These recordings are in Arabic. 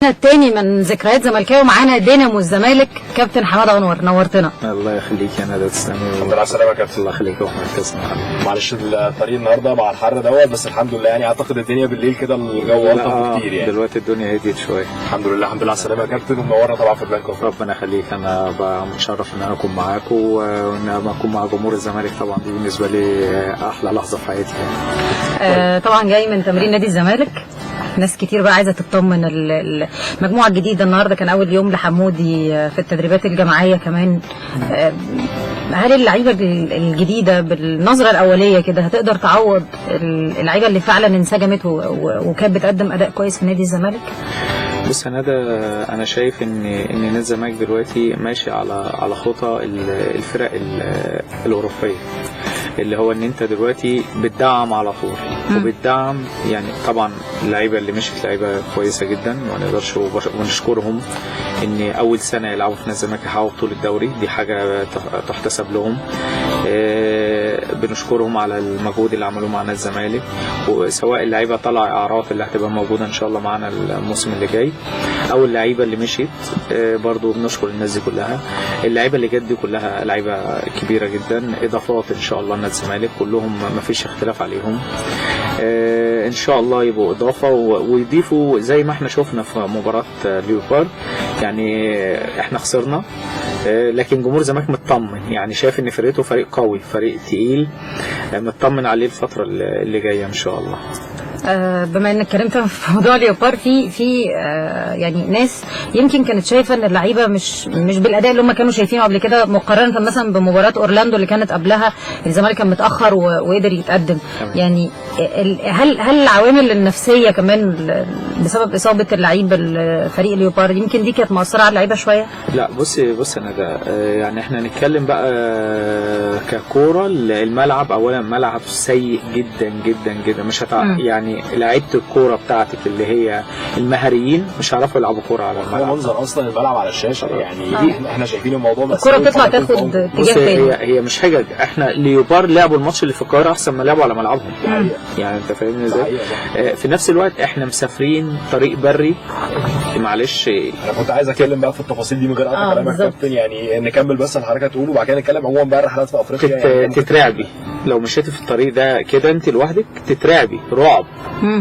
التاني من ذكريات زملكاوي معانا دينامو الزمالك كابتن حماده انور، نورتنا. الله يخليك يا ندى، تسلمي. الحمد لله على السلامه يا كابتن. الله يخليك يا احمد، تسلم. معلش الطريق النهارده مع الحر دوت، بس الحمد لله يعني اعتقد الدنيا بالليل كده الجو الطف كتير يعني. دلوقتي الدنيا هديت شويه الحمد لله. الحمد لله على السلامه يا كابتن، ومنورنا طبعا في بلانكو. ربنا يخليك، انا بقى متشرف ان انا اكون معاكم وان انا اكون مع جمهور الزمالك. طبعا دي بالنسبه لي احلى لحظه في حياتي يعني. طبعا جاي من تمرين نادي الزمالك، ناس كتير بقى عايزه تطمن. المجموعه الجديده النهارده كان اول يوم لحمودي في التدريبات الجماعيه كمان. هل اللعيبه الجديده بالنظره الاوليه كده هتقدر تعوض اللعيبه اللي فعلا انسجمت وكانت بتقدم اداء كويس في نادي الزمالك؟ بص يا ندى، انا شايف ان نادي الزمالك دلوقتي ماشي على خطى الفرق الاوروبيه، اللي هو ان انت دلوقتي بتدعم على طول وبتدعم. يعني طبعا اللعيبه اللي مشيت لعيبه كويسه جدا وما نقدرش ونشكرهم ان اول سنه يلعبوا في نادي الزمالك يحققوا بطوله الدوري، دي حاجه تحتسب لهم. بنشكرهم على المجهود اللي عملوه مع نادي الزمالك، وسواء اللعيبه طلع اعراض اللي هتبقى موجوده ان شاء الله معانا الموسم اللي جاي، او اللعيبه اللي مشيت برضو بنشكر الناس دي كلها. اللعيبه اللي جت دي كلها لعيبه كبيره جدا، اضافات ان شاء الله نادي الزمالك كلهم ما فيش اختلاف عليهم. ان شاء الله يبقوا اضافه ويضيفوا زي ما احنا شفنا في مباراه ليوبارد. يعني احنا خسرنا لكن جمهور الزمالك مطمن، يعني شايف ان فرقته فريق قوي، فريق تقيل، مطمن عليه الفتره اللي جايه ان شاء الله. بما انك اتكلمت في موضوع ليوبار، في يعني ناس يمكن كانت شايفه ان اللعيبه مش بالاداء اللي هم كانوا شايفينه قبل كده، مقارنه مثلا بمباراه اورلاندو اللي كانت قبلها الزمالك كان متاخر وقدر يتقدم. يعني هل العوامل النفسيه كمان بسبب اصابه اللعيب الفريق ليوبار يمكن دي كانت مؤثره على اللعيبه شويه؟ لا بص انا ده يعني احنا نتكلم بقى ككوره. الملعب اولا ملعب سيء جدا جدا جدا، مش يعني لعيبه الكوره بتاعتك اللي هي المهاريين مش هيعرفوا يلعبوا كوره على الملعب. هو منظر اصلا الملعب على الشاشه يعني احنا شايفين الموضوع بس الكوره بتطلع تاخد اتجاه تاني. هي مش حاجه، احنا ليوبار لعبوا الماتش اللي في القاهره احسن ما لعبوا على ملعبهم. يعني انت فاهمني ازاي؟ في نفس الوقت احنا مسافرين طريق بري، معلش. انا كنت عايز اتكلم بقى في التفاصيل دي من غير قطع كلامك يا كابتن، يعني نكمل بس الحركات تقول وبعد كده نتكلم عموما بقى الرحلات في افريقيا. يعني تترعبي لو مشيتي في الطريق ده كده انت لوحدك، تترعبي رعب.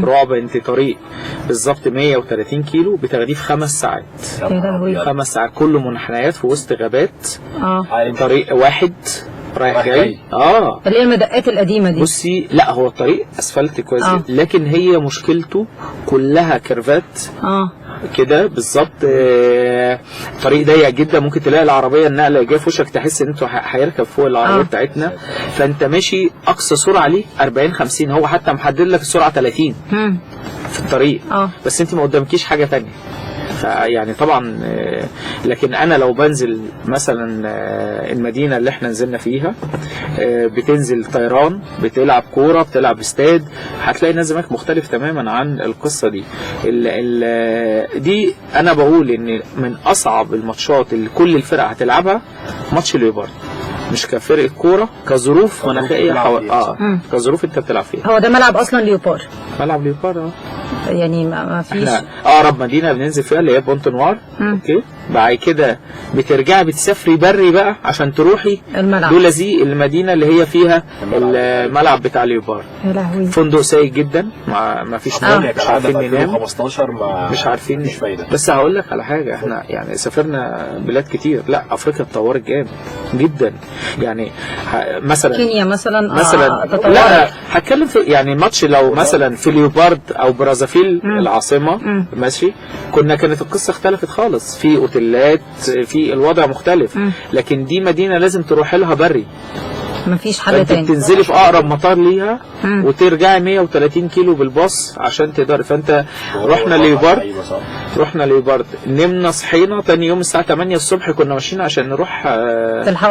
رعب. انت طريق بالظبط 130 كيلو بتاخديه في 5 ساعات. 5 ساعات كله منحنيات في وسط غابات. طريق واحد رايح جاي. اللي هي المدقات القديمه دي. بصي لا، هو الطريق اسفلت كويس لكن هي مشكلته كلها كيرفات كده بالظبط. طريق ضيق جدا، ممكن تلاقي العربيه النقله جايه في وشك تحس ان انت هيركب فوق العربيه بتاعتنا. فانت ماشي اقصى سرعه ليه 40 50، هو حتى محدد لك السرعه 30 في الطريق. بس انت ما قدامكيش حاجه ثانيه. فيعني طبعا لكن انا لو بنزل مثلا المدينه اللي احنا نزلنا فيها، بتنزل طيران، بتلعب كوره، بتلعب استاد، هتلاقي نادي الزمالك مختلف تماما عن القصه دي. دي انا بقول ان من اصعب الماتشات اللي كل الفرق هتلعبها ماتش ليوبارد، مش كفرقه كوره، كظروف مناخيه كظروف انت بتلعب فيها. هو ده ملعب اصلا ليوبار؟ ملعب ليوبار يعني ما فيش. احنا اقرب مدينه بننزل فيها اللي هي بونت نوار. اوكي، بعد كده بترجعي بتسافري بري بقى عشان تروحي الملعب دولازي، المدينه اللي هي فيها الملعب بتاع ليوبار. يا لهوي، فندق سيء جدا، ما فيش نوم، مش عارفين ننام، 15 مش عارفين. مش فايده. بس هقول لك على حاجه، احنا يعني سافرنا بلاد كتير، لا افريقيا اتطورت جامد جدا. يعني مثلا كينيا مثلا لا هتكلم في يعني ماتش لو مثلا في ليوبارد او برازافيل العاصمه ماشي، كانت القصه اختلفت خالص، في اوتيلات، في الوضع مختلف. لكن دي مدينه لازم تروح لها بري، مفيش حل تاني. بتنزلي في اقرب مطار ليها وترجعي 130 كيلو بالباص عشان تقدري. فانت رحنا ليوبارد، نمنا صحينا تاني يوم الساعه 8 الصبح كنا ماشيين عشان نروح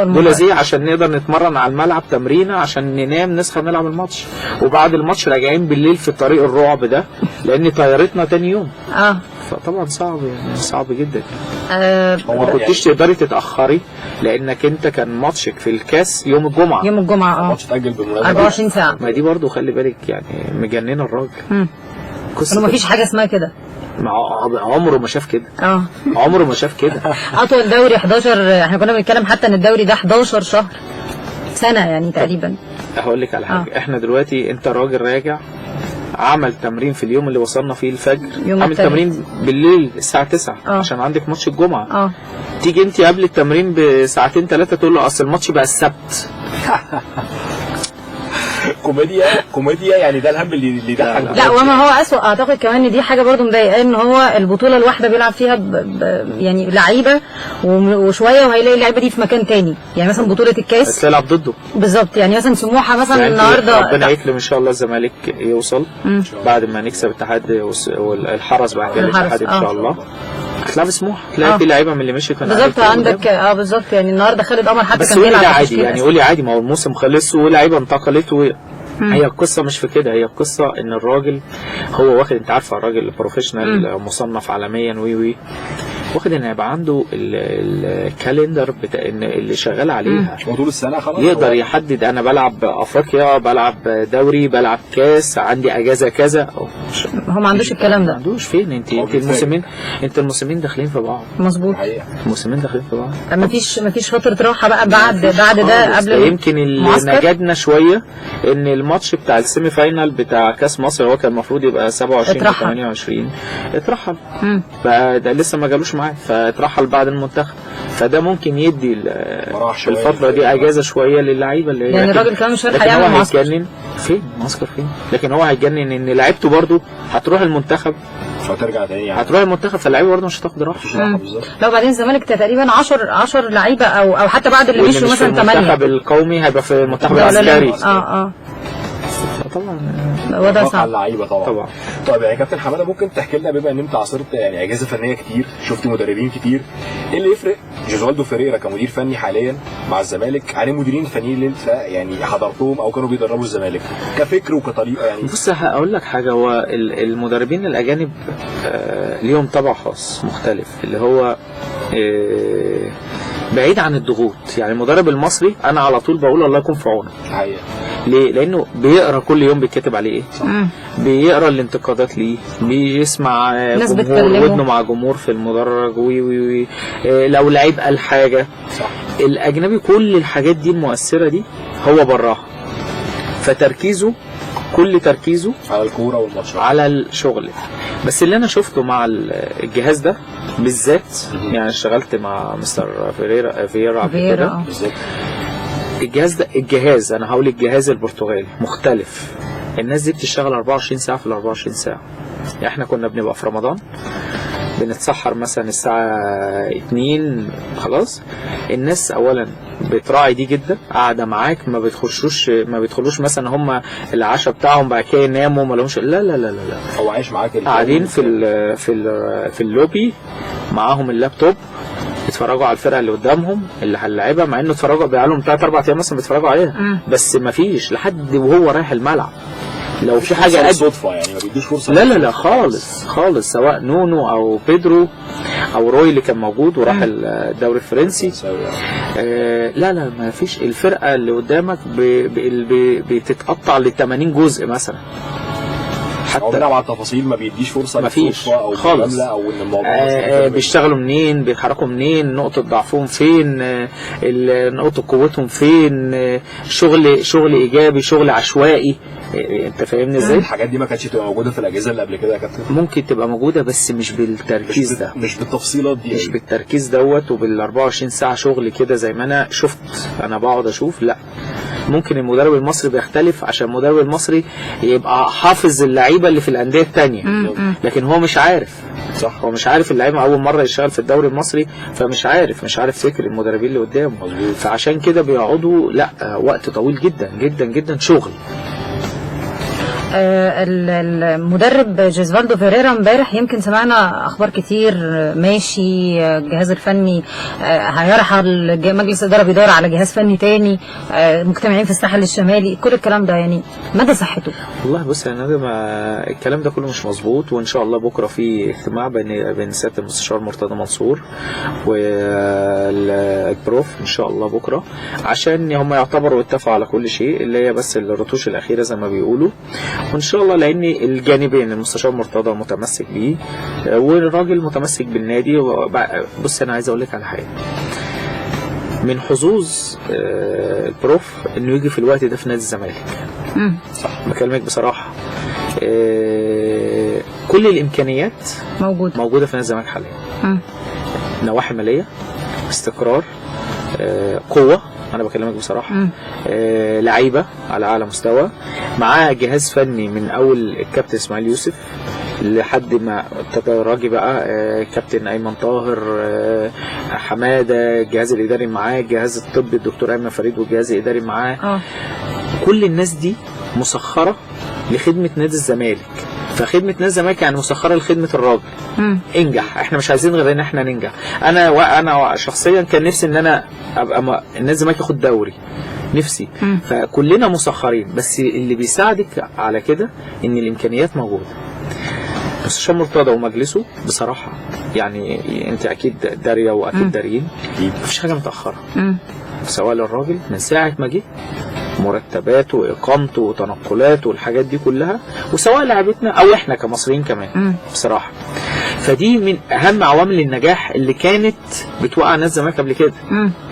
دولازي عشان نقدر نتمرن على الملعب تمرينه عشان ننام نصحى نلعب الماتش. وبعد الماتش راجعين بالليل في طريق الرعب ده لان طيارتنا تاني يوم. فطبعا صعب، يعني صعب جدا. وما كنتيش تقدري تتاخري لانك انت كان ماتشك في الكاس يوم الجمعه. الماتش اتاجل بالمناسبه 24 ساعه. ما دي برضو خلي بالك يعني مجننه الراجل. ما فيش حاجه اسمها كده. عمره ما شاف كده. عمره ما شاف كده. اطول دوري 11، احنا كنا بنتكلم حتى ان الدوري ده 11 شهر، سنه يعني تقريبا. هقول لك على حاجه، احنا دلوقتي انت راجل راجع عمل تمرين في اليوم اللي وصلنا فيه الفجر، عمل تمرين بالليل الساعه 9 عشان عندك ماتش الجمعه. تيجي انت قبل التمرين بساعتين 3 تقول له اصل الماتش بقى السبت. كوميديا يعني، ده الهم اللي ضحك. لا وما هو اسوء اعتقد كمان ان دي حاجه برضو مضايقاه، ان هو البطوله الواحده بيلعب فيها يعني لعيبه وشويه وهيلاقي اللعيبه دي في مكان تاني، يعني مثلا بطوله الكاس تلعب ضده بالظبط. يعني مثلا سموحه مثلا يعني النهارده ربنا يكرم ان شاء الله الزمالك يوصل بعد ما نكسب الاتحاد والحرس بعد كده الاتحاد ان شاء الله هتلعب سموحه، تلاقي في لعيبه من اللي مشيت بالظبط عندك. بالظبط يعني النهارده خالد قمر حتى كان بيلعب عادي، يعني قولي عادي، ما هو الموسم خلص ولاعيبه انتقلت هي القصة مش في كده، هي القصة ان الراجل هو واخد، انت عارفه الراجل بروفيشنال مصنف عالميا واخد ان يبقى عنده الكالندر بتاع اللي شغال عليها طول السنة خلاص، يقدر يحدد انا بلعب افريقيا، بلعب دوري، بلعب كاس، عندي اجازة كذا. هو ما عندوش الكلام ده. ما عندوش. فين انت الموسمين داخلين في بعض. مظبوط، الموسمين داخلين في بعض. مفيش فترة راحة بقى بعد ده قبل يمكن اللي نجدنا شوية ان الماتش بتاع السيمي فاينال بتاع كاس مصر هو كان المفروض يبقى 27 و 28 اترحل بقى، ده لسه ما جالوش معاه فاترحل بعد المنتخب، فده ممكن يدي في الفترة دي اجازة شوية للعيبة اللي يعني الراجل كمان مش هيلحق يعمل معسكر. هيتجنن فين معسكر فين؟ لكن هو هيتجنن ان لعيبته برضه هتروح المنتخب فترجع تاني يعني. هتروح المنتخب فاللعيبه برضه مش هتاخد راحه. لو بعدين الزمالك تقريبا 10 لعيبه او حتى بعد اللي مشوا مثلا 8. المنتخب القومي هيبقى في المنتخب العسكري. طبعا وضع صعب. اللعيبه طبعا. طيب يعني كابتن حماده، ممكن تحكي لنا بما ان انت عاصرت يعني اجهزه فنيه كتير، شفت مدربين كتير، ايه اللي يفرق جوزوالدو فيريرا كمدير فني حاليا مع الزمالك عن المديرين الفنيين اللي انت يعني حضرتهم او كانوا بيدربوا الزمالك كفكر وكطريقه؟ يعني بص هقول لك حاجه، هو المدربين الاجانب ليهم طبع خاص مختلف، اللي هو بعيد عن الضغوط. يعني المدرب المصري انا على طول بقول الله يكون في عونه. ليه؟ لانه بيقرا كل يوم بيتكتب عليه ايه، بيقرا الانتقادات ليه، بيسمع جمهور، ودنه مع جمهور في المدرج لو لعيب قال حاجه صح. الاجنبي كل الحاجات دي المؤثره دي هو براها، فتركيزه كل تركيزه على الكوره والماتشات، على الشغل. بس اللي انا شفته مع الجهاز ده بالذات، يعني اشتغلت مع مستر فييرا قبل كده بالظبط. الجهاز انا هقول الجهاز البرتغالي مختلف. الناس دي بتشتغل 24 ساعه في ال 24 ساعه. يعني احنا كنا بنبقى في رمضان بنتسحر مثلا الساعه 2 خلاص. الناس اولا بتراعي دي جدا، قاعده معاك، ما بيدخلوش مثلا هم العشاء بتاعهم بعد كده يناموا ما لهمش، لا لا لا لا هو عايش معاك، قاعدين في اللوبي معاهم اللابتوب، يتفرجوا على الفرقه اللي قدامهم اللي هنلعبها، مع انه اتفرجوا بقالهم 3-4 ايام مثلا بيتفرجوا عليها، بس ما فيش لحد وهو رايح الملعب لو في حاجه صدفه، يعني ما بيديش فرصه. لا لا لا خالص سواء نونو او بيدرو او روي اللي كان موجود وراح الدوري الفرنسي. لا ما فيش. الفرقه اللي قدامك بتتقطع ل 80 جزء مثلا، حتى مع التفاصيل ما بيديش فرصه مفيش او خالص، او ان الموضوع بيشتغلوا منين، بيتحركوا منين، نقطه ضعفهم فين، نقطه قوتهم فين، شغل ايجابي، شغل عشوائي. انت فاهمني ازاي؟ الحاجات دي ما كانتش تبقى موجوده في الاجهزه اللي قبل كده يا كابتن؟ ممكن تبقى موجوده بس مش بالتركيز ده، مش بالتفصيلات دي، مش بالتركيز دوت وبال 24 ساعه شغل كده زي ما انا شفت. انا بقعد اشوف، لا ممكن المدرب المصري بيختلف عشان المدرب المصري يبقى حافظ اللعيبه اللي في الانديه الثانيه، لكن هو مش عارف. صح، هو مش عارف اللعيبه اول مره يشتغل في الدوري المصري، فمش عارف فكر المدربين اللي قدامه، فعشان كده بيقعدوا وقت طويل جدا جدا جدا شغل. المدرب جوزوالدو فيريرا امبارح يمكن سمعنا اخبار كتير، ماشي الجهاز الفني هيرحل، مجلس الاداره بيدور على جهاز فني تاني، مجتمعين في الساحل الشمالي، كل الكلام ده يعني مدى صحته؟ والله بص يا ندى، الكلام ده كله مش مظبوط، وان شاء الله بكره في اجتماع بين سياده المستشار مرتضى منصور والبروف ان شاء الله بكره، عشان هم يعتبروا اتفقوا على كل شيء، اللي هي بس الرتوش الاخيره زي ما بيقولوا، وان شاء الله، لان الجانبين المستشار مرتضى متمسك بيه والراجل متمسك بالنادي. بص انا عايز اقول لك على حاجه، من حظوظ البروف انه يجي في الوقت ده في نادي الزمالك. صح، بكلمك بصراحه. كل الامكانيات موجوده في نادي الزمالك حاليا. نواحي ماليه، استقرار، قوه، انا بكلمك بصراحه. لعيبه على اعلى مستوى، معاه جهاز فني من اول الكابتن اسماعيل يوسف لحد ما تدرجي بقى كابتن ايمن طاهر، حماده، الجهاز الاداري معاه، الجهاز الطبي الدكتور ايمن فريد والجهاز الاداري معاه. كل الناس دي مسخره لخدمه نادي الزمالك. فخدمه نادي الزمالك يعني مسخره لخدمه الراجل. انجح، احنا مش عايزين غير ان احنا ننجح. انا شخصيا كان نفسي ان انا ابقى نادي الزمالك ياخد دوري، نفسي. فكلنا مسخرين، بس اللي بيساعدك على كده ان الامكانيات موجوده. المستشار مرتضى ومجلسه بصراحه يعني انت اكيد داريه واكيد داريين، مفيش حاجه متاخره. سواء للراجل من ساعه ما جه، مرتباته واقامته وتنقلاته والحاجات دي كلها، وسواء لعبتنا او احنا كمصريين كمان بصراحه. فدي من اهم عوامل النجاح اللي كانت بتوقع نادي الزمالك قبل كده.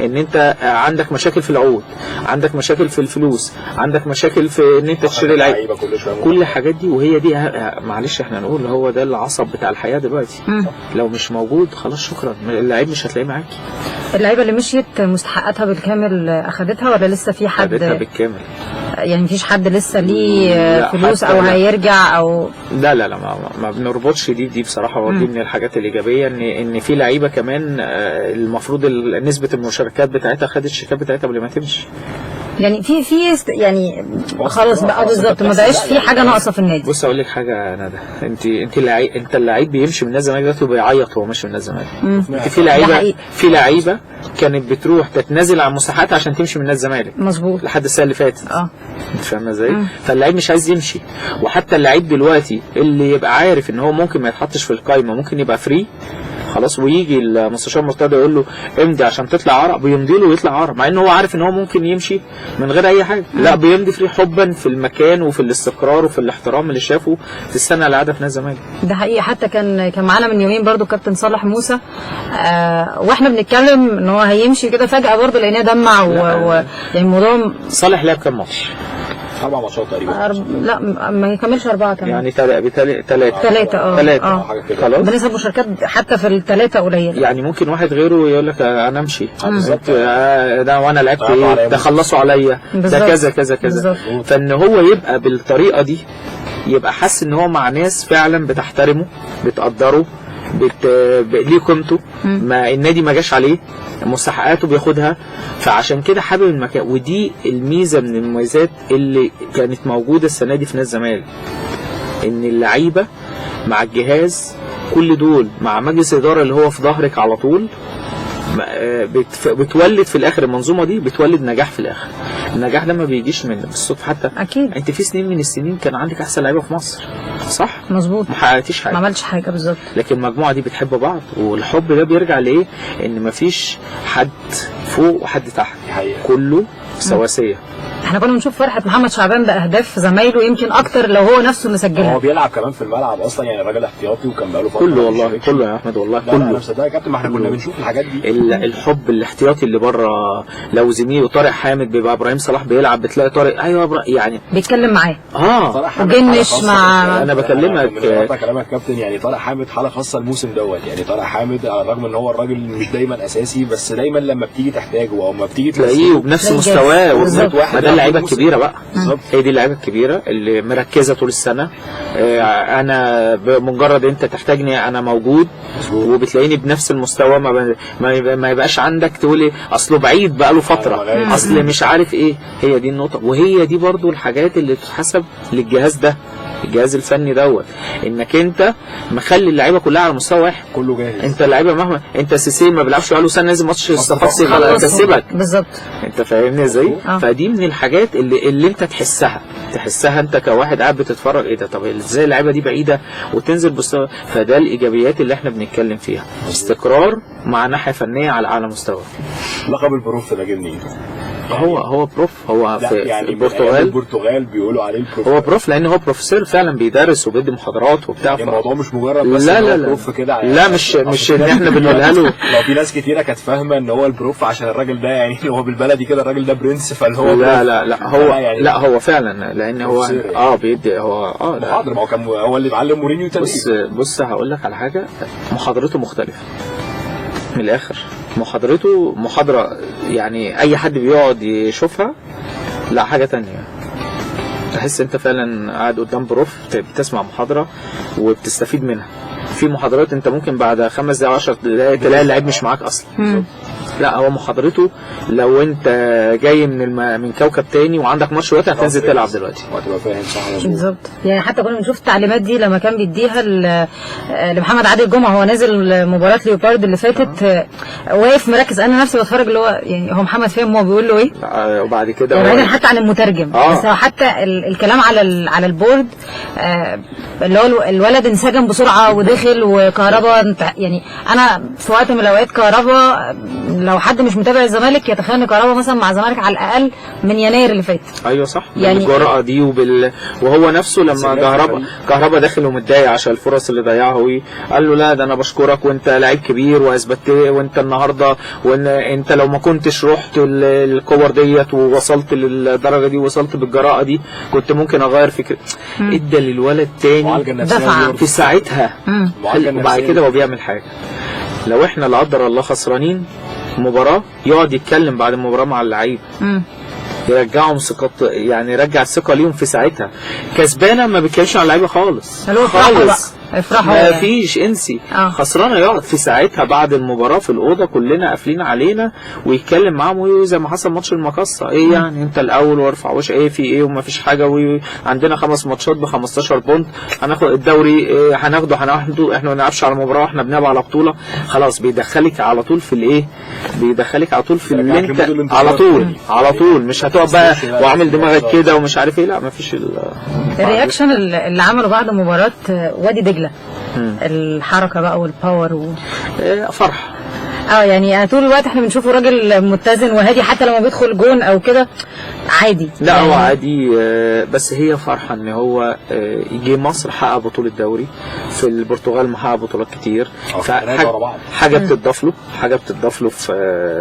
ان انت عندك مشاكل في العقود، عندك مشاكل في الفلوس، عندك مشاكل في ان انت تشتري لعيبه، كل الحاجات دي. وهي دي معلش احنا نقول هو ده العصب بتاع الحياه دلوقتي. لو مش موجود خلاص شكرا، اللعيب مش هتلاقيه معاكي. اللعيبه اللي مشيت مستحقاتها بالكامل اخدتها ولا لسه في حد؟ اخدتها بالكامل. يعني مفيش حد لسه ليه فلوس او هيرجع او لا لا لا، ما بنربطش دي بصراحه. ودي من الحاجات الايجابيه ان في لعيبه كمان المفروض نسبه المشاركات بتاعتها خدت الشيكات بتاعتها قبل ما تمشي. يعني في يعني خلاص بقى بالظبط ما بقاش في حاجه ناقصه في النادي. بص اقول لك حاجه يا ندى، انت اللعيب بيمشي من نادي الزمالك دلوقتي وبيعيط وهو ماشي من نادي الزمالك. انت في لعيبه كانت بتروح تتنازل عن مساحات عشان تمشي من نادي الزمالك. مظبوط. لحد السنه اللي فاتت. انت فاهمه ازاي؟ فاللعيب مش عايز يمشي. وحتى اللعيب دلوقتي اللي يبقى عارف ان هو ممكن ما يتحطش في القايمه، ممكن يبقى فري خلاص، ويجي المستشار مرتضى يقول له امضي عشان تطلع عرق، بيمضي له ويطلع عرق، مع انه هو عارف ان هو ممكن يمشي من غير اي حاجه. لا، بيمضي فري حبا في المكان وفي الاستقرار وفي الاحترام اللي شافه في السنه اللي قعدها في نادي الزمالك. ده حقيقي. حتى كان معانا من يومين برضو كابتن صالح موسى، واحنا بنتكلم ان هو هيمشي كده فجاه برضو لقيناه دمع يعني الموضوع. صالح لعب كام ماتش؟ 4 ماتشات تقريبا. لا ما يكملش 4 كمان. يعني 3 خلاص. بنسبة مشاركات حتى في ال3 قليل. يعني ممكن واحد غيره يقول لك انا امشي ده وانا لعبت ايه، ده خلصوا عليا، ده كذا كذا كذا. فان هو يبقى بالطريقه دي، يبقى حاسس ان هو مع ناس فعلا بتحترمه، بتقدره، ليه قيمته، ما النادي ما جاش عليه، مستحقاته بياخدها. فعشان كده حابب المكان. ودي الميزه من المميزات اللي كانت موجوده السنه دي في نادي الزمالك، ان اللعيبه مع الجهاز كل دول مع مجلس الاداره اللي هو في ظهرك على طول، بتولد في الاخر. المنظومه دي بتولد نجاح في الاخر. النجاح ده ما بيجيش من بالصدفه. حتى اكيد انت في سنين من السنين كان عندك احسن لعيبه في مصر، صح؟ مظبوط. ما حققتيش حاجه، ما عملتش حاجه بالظبط. لكن المجموعه دي بتحب بعض، والحب ده بيرجع لايه؟ ان ما فيش حد فوق وحد تحت، كله سواسيه. احنا كنا بنشوف فرحه محمد شعبان باهداف زمايله يمكن اكتر لو هو نفسه اللي سجلها. هو بيلعب كمان في الملعب اصلا، يعني الراجل احتياطي وكان بقاله فتره. كله والله، كله يا احمد والله، كله. نفس ده يا كابتن، ما احنا كنا بنشوف الحاجات دي. الحب الاحتياطي اللي بره، لو زميله طارق حامد بيبقى ابراهيم صلاح بيلعب، بتلاقي طارق ايوه يعني بيتكلم معاه. وجنش مع انا بكلمك كلامك كابتن. يعني طارق حامد حاله خاصه الموسم دوت. يعني طارق حامد على الرغم ان هو الراجل مش دايما اساسي، بس دايما لما بتيجي تحتاجه او ما بتيجي تلاقيه بنفس مستواه وبنفس واحد. ده اللعيبه الكبيره بقى. هي دي اللعيبه الكبيره اللي مركزه طول السنه. انا بمجرد انت تحتاجني انا موجود، وبتلاقيني بنفس المستوى. ما يبقاش عندك تقولي اصله بعيد بقى له فتره، اصل مش عارف ايه. هي دي النقطه، وهي دي برضو الحاجات اللي بتتحسب للجهاز ده، الجهاز الفني دوت، انك انت مخلي اللعيبه كلها على مستوى واحد، كله جاهز. انت اللعيبه مهما انت سيسي ما بيلعبش بقاله سنه، لازم ماتش الصفاقسي يكسبك بالظبط. انت فاهمني ازاي؟ فدي من الحاجات اللي انت تحسها انت كواحد قاعد بتتفرج، ايه ده؟ طب ازاي اللعيبه دي بعيده وتنزل مستوى؟ فده الايجابيات اللي احنا بنتكلم فيها، استقرار مع ناحيه فنيه على اعلى مستوى. لقب البروف ده جه منين؟ هو بروف. هو في يعني البرتغال بيقولوا عليه البروف. هو بروف لان هو بروفيسور فعلا بيدرس وبيدي محاضرات وبتاع. يعني الموضوع مش مجرد بس لا بروف كده. لا مش ان احنا بنقولها له. لو في ناس كتيره كانت فاهمه ان هو البروف عشان الراجل ده يعني هو بالبلدي كده الراجل ده برنس فاللي هو لا هو يعني لا هو فعلا لان هو بيدي هو محاضر. ما هو كان هو اللي معلم مورينيو تاني. بص هقول لك على حاجه، محاضرته مختلفه من الاخر. محاضرته محاضره يعني اي حد بيقعد يشوفها لا حاجه تانية. تحس انت فعلا قاعد قدام بروف بتسمع محاضره وبتستفيد منها. في محاضرات انت ممكن بعد 5 دقايق 10 دقايق تلاقي اللعيب مش معاك اصلا. لا هو محاضرته لو انت جاي من كوكب تاني وعندك ماتش دلوقتي هتنزل تلعب دلوقتي وهتبقى فاهم صح. بالظبط. يعني حتى كنا بنشوف التعليمات دي لما كان بيديها لمحمد عادل جمعه هو نازل مباراه ليوبارد اللي فاتت واقف مركز. انا نفسي بتفرج اللي هو يعني هو محمد فاهم هو بيقول له ايه. وبعد كده بعيدا حتى عن المترجم بس هو حتى الكلام على البورد اللي هو الولد انسجم بسرعه ودخل وكهربا. يعني انا في وقت من الاوقات كهربا لو حد مش متابع الزمالك يتخيل ان كهربا مثلا مع الزمالك على الاقل من يناير اللي فات. ايوه صح. يعني بالجرأة دي وهو نفسه لما كهربا داخل ومتضايق عشان الفرص اللي ضيعها قال له لا ده انا بشكرك وانت لعيب كبير واثبتت وانت النهارده وان انت لو ما كنتش رحت الكور ديت ووصلت للدرجه دي ووصلت بالجراءه دي كنت ممكن اغير فكري. ادى للولد تاني دفعه في ساعتها. وبعد كده هو بيعمل حاجه. لو احنا لا قدر الله خسرانين مباراة يقعد يتكلم بعد المباراة مع اللعيب يرجعهم ثقة، يعني يرجع الثقة ليهم في ساعتها. كسبانة ما بيتكلمش على اللعيبة خالص ما فيش انسي. خسرانة يقعد في ساعتها بعد المباراة في الأوضة كلنا قافلين علينا ويتكلم معاهم زي ما حصل ماتش المقصة. ايه يعني انت الأول وارفع وش ايه في ايه وما فيش حاجة وعندنا 5 ماتشات ب15 بونت هناخد الدوري هناخده احنا ما بنلعبش على مباراة واحنا بنلعب على بطولة. خلاص بيدخلك على طول في الايه، بيدخلك على طول في اللي انت على طول مش هتقعد بقى وعامل دماغك كده ومش عارف ايه. لا ما فيش الرياكشن اللي عمله بعد مباراة وادي دجلة. الحركة بقى والباور فرح. يعني طول الوقت احنا بنشوفه راجل متزن وهادي حتى لما بيدخل جون او كده عادي. لا يعني هو عادي بس هي فرحة ان هو يجي مصر حقق بطولة دوري. في البرتغال محقق بطولات كتير. حاجة بتضاف له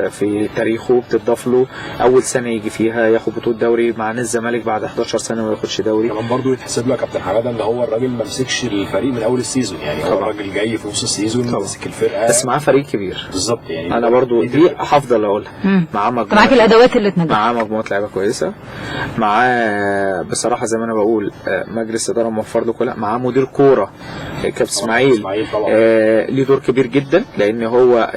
في تاريخه. بتضاف له اول سنة يجي فيها ياخد بطولة دوري مع نادي الزمالك بعد 11 سنة ما ياخدش دوري. كمان برضه يتحسب له يا كابتن حماده ان هو الراجل ما مسكش الفريق من اول السيزون. يعني هو الراجل جاي في نص السيزون مسك الفرقة بس معاه فريق كبير. بالظبط. يعني انا برضو دي هفضل اقولها. معاك الادوات اللي تنجح. معاه مجموعه لعيبه كويسه. معاه بصراحه زي ما انا بقول مجلس اداره موفر له كلها. معاه مدير كوره كابتن اسماعيل ليه دور كبير جدا لان هو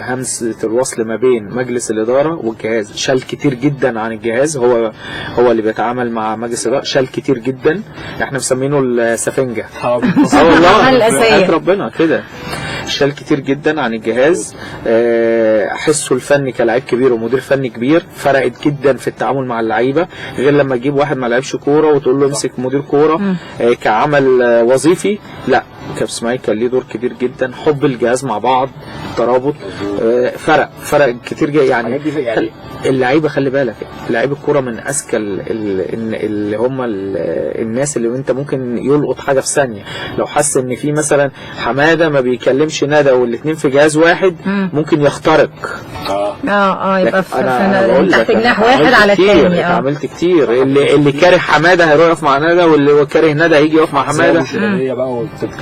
همزه الوصل ما بين مجلس الاداره والجهاز. شال كتير جدا عن الجهاز. هو اللي بيتعامل مع مجلس الاداره. شال كتير جدا. احنا مسمينه السفنجه. والله ربنا كده. شال كتير جدا عن الجهاز. حسه الفني كلاعب كبير ومدير فني كبير فرقت جدا في التعامل مع اللعيبه غير لما تجيب واحد ما لعبش كوره وتقول له امسك مدير كوره كعمل وظيفي. لا كابتن اسماعيل كان ليه دور كبير جدا. حب الجهاز مع بعض ترابط فرق كتير يعني اللعيبه. خلي بالك لعيب الكوره من اذكى اللي هم الناس اللي انت ممكن يلقط حاجه في ثانيه. لو حس ان في مثلا حماده ما بيكلمش ندى والاثنين في جهاز واحد ممكن يخترق. يبقى تحت جناح واحد على الثاني. عملت كتير. اللي كاره حماده هيروح يقف مع ندى واللي كاره ندى هيجي يقف مع حماده.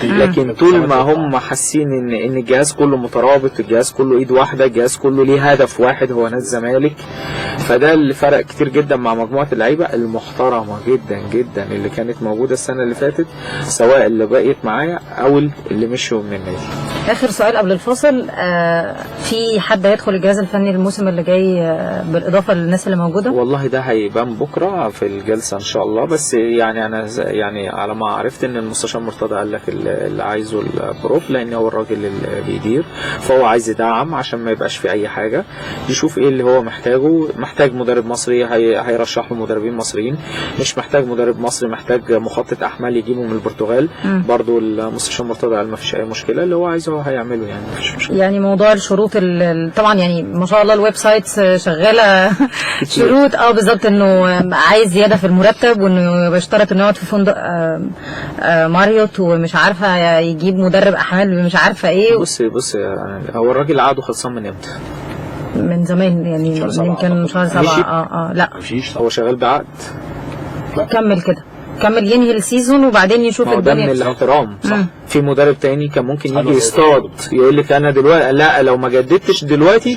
لكن طول ما هم حاسين ان الجهاز كله مترابط، الجهاز كله ايد واحده، الجهاز كله ليه هدف واحد هو نادي الزمالك. فده اللي فرق كتير جدا مع مجموعه اللعيبه المحترمه جدا جدا اللي كانت موجوده السنه اللي فاتت سواء اللي بقيت معايا او اللي مشوا من النادي. اخر سؤال قبل الفاصل. في حد هيدخل الجهاز الفني الموسم اللي جاي بالاضافه للناس اللي موجوده؟ والله ده هيبان بكره في الجلسه ان شاء الله. بس يعني انا يعني على ما عرفت ان المستشار مرتضى قال لك اللي عايزه البروف لان هو الراجل اللي بيدير فهو عايز يدعم عشان ما يبقاش في اي حاجه. يشوف ايه اللي هو محتاج مدرب مصري هيرشح له مدربين مصريين. مش محتاج مدرب مصري محتاج مخطط احمال يجيبه من البرتغال. برضو المستشار مرتضى قال ما فيش اي مشكله. اللي هو عايزه يقدروا هيعملوا يعني مفيش مشكله. يعني موضوع الشروط طبعا يعني ما شاء الله الويب سايتس شغاله شروط بالظبط، انه عايز زياده في المرتب، وانه بيشترط انه يقعد في فندق ماريوت، ومش عارفه يجيب مدرب احمال مش عارفه ايه. بص يعني هو الراجل عقده خلصان من امتى؟ من زمان يعني يمكن شهر 7. لا هو شغال بعقد. كمل كده، كمل ينهي السيزون وبعدين يشوف الدنيا. ده من الاحترام صح. في مدرب تاني كان ممكن يجي يصطاد يقول لك انا دلوقتي لا لو ما جددتش دلوقتي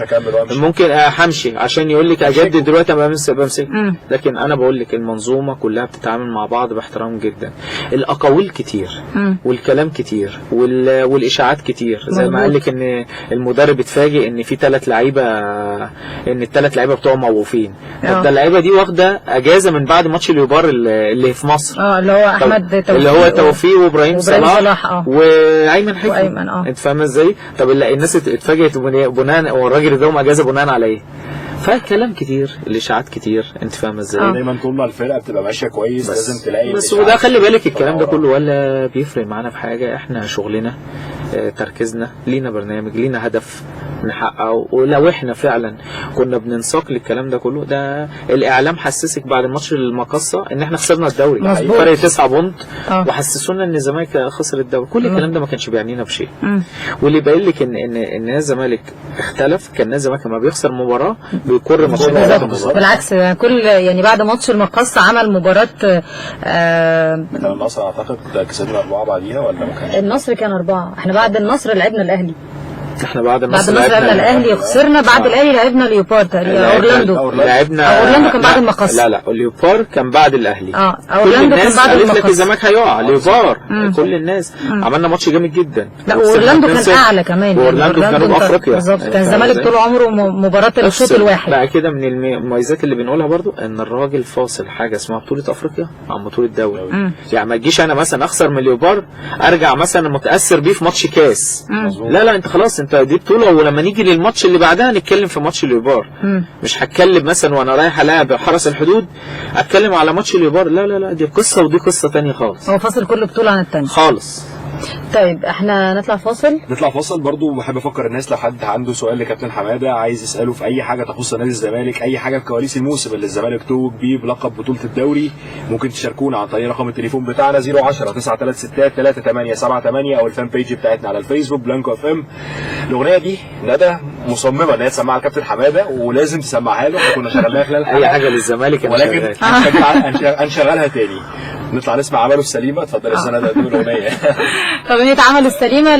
ممكن همشي، عشان يقول لك اجدد دلوقتي بمسك. لكن انا بقول لك المنظومه كلها بتتعامل مع بعض باحترام جدا. الاقاويل كتير والكلام كتير والاشاعات كتير، زي ما قال لك ان المدرب اتفاجئ ان في 3 لعيبه، ان ال3 لعيبه بتوع موقوفين. طب ده اللعيبه دي واخده اجازه من بعد ماتش اليوبار اللي في مصر، اللي هو احمد توفيق، اللي هو توفيق وابراهيم صلاح وايمن حفني. وايمن انت فاهمه ازاي؟ طب الناس اتفاجئت بناء والراجل اداهم اجازه بناء على ايه؟ فكلام كتير، الاشاعات كتير، انت فاهمه ازاي؟ دايما طول ما الفرقه بتبقى ماشيه كويس لازم تلاقي بس وده خلي بالك الكلام ده كله ولا بيفرق معانا في حاجه. احنا شغلنا تركيزنا، لينا برنامج، لينا هدف نحققه. ولو احنا فعلا كنا بننساق للكلام ده كله، ده الاعلام حسسك بعد ماتش المقصه ان احنا خسرنا الدوري فرق 9 بونت، وحسسونا ان الزمالك خسر الدوري. كل الكلام ده ما كانش بيعنينا بشيء. واللي باين لك ان الزمالك اختلف. كان نادي الزمالك لما بيخسر مباراه بيكر ماتشين. بالعكس كل يعني بعد ماتش المقصه عمل مباراه النصر اعتقد كسبنا 4 بعديها ولا ما كانش؟ النصر كان 4. احنا بعد النصر لعبنا الاهلي. احنا بعد النصر لعبنا الاهلي وخسرنا. بعد الاهلي لعبنا ليوبار تقريبا، اورلاندو لعبنا كان بعد المقص. لا الليوبار كان بعد الاهلي. اورلاندو كان بعد المقص. لك الزمالك هيقع ليوبار. كل الناس عملنا ماتش جامد جدا. لا اورلاندو كان اعلى كمان. اورلاندو في جنوب افريقيا بالظبط. كان الزمالك طول عمره مباراه الشوط الواحد. لا كده من المميزات اللي بنقولها برضو ان الراجل فاصل حاجه اسمها بطوله افريقيا عن بطوله دوري. يعني ما تجيش انا مثلا اخسر من ليوبار ارجع مثلا متاثر بيه في ماتش كاس. لا انت خلاص انت دي بطوله، ولما نيجي للماتش اللي بعدها نتكلم في ماتش اليوبار. مش هتكلم مثلا وانا رايح الاعب حرس الحدود اتكلم على ماتش اليوبار. لا دي قصه ودي قصه ثانيه خالص. هو فاصل كل بطوله عن الثانيه خالص. طيب احنا نطلع فاصل. برضو بحب افكر الناس لو حد عنده سؤال لكابتن حماده عايز يساله في اي حاجه تخص نادي الزمالك، اي حاجه في كواليس الموسم اللي الزمالك توج بيه بلقب بطوله الدوري، ممكن تشاركونا عن طريق رقم التليفون بتاعنا 010 936 3878 او الفان بيج بتاعتنا على الفيسبوك بلانكو اف ام. الاغنيه دي ندى مصممه ان هي تسمعها لكابتن حماده ولازم تسمعها له. كنا شغلناها خلال اي حاجه للزمالك ولكن هنشغلها تاني. نطلع نسمع عمله السليمه. اتفضل يا سنه تقول الاغنيه. طب اغنيه عمله السليمه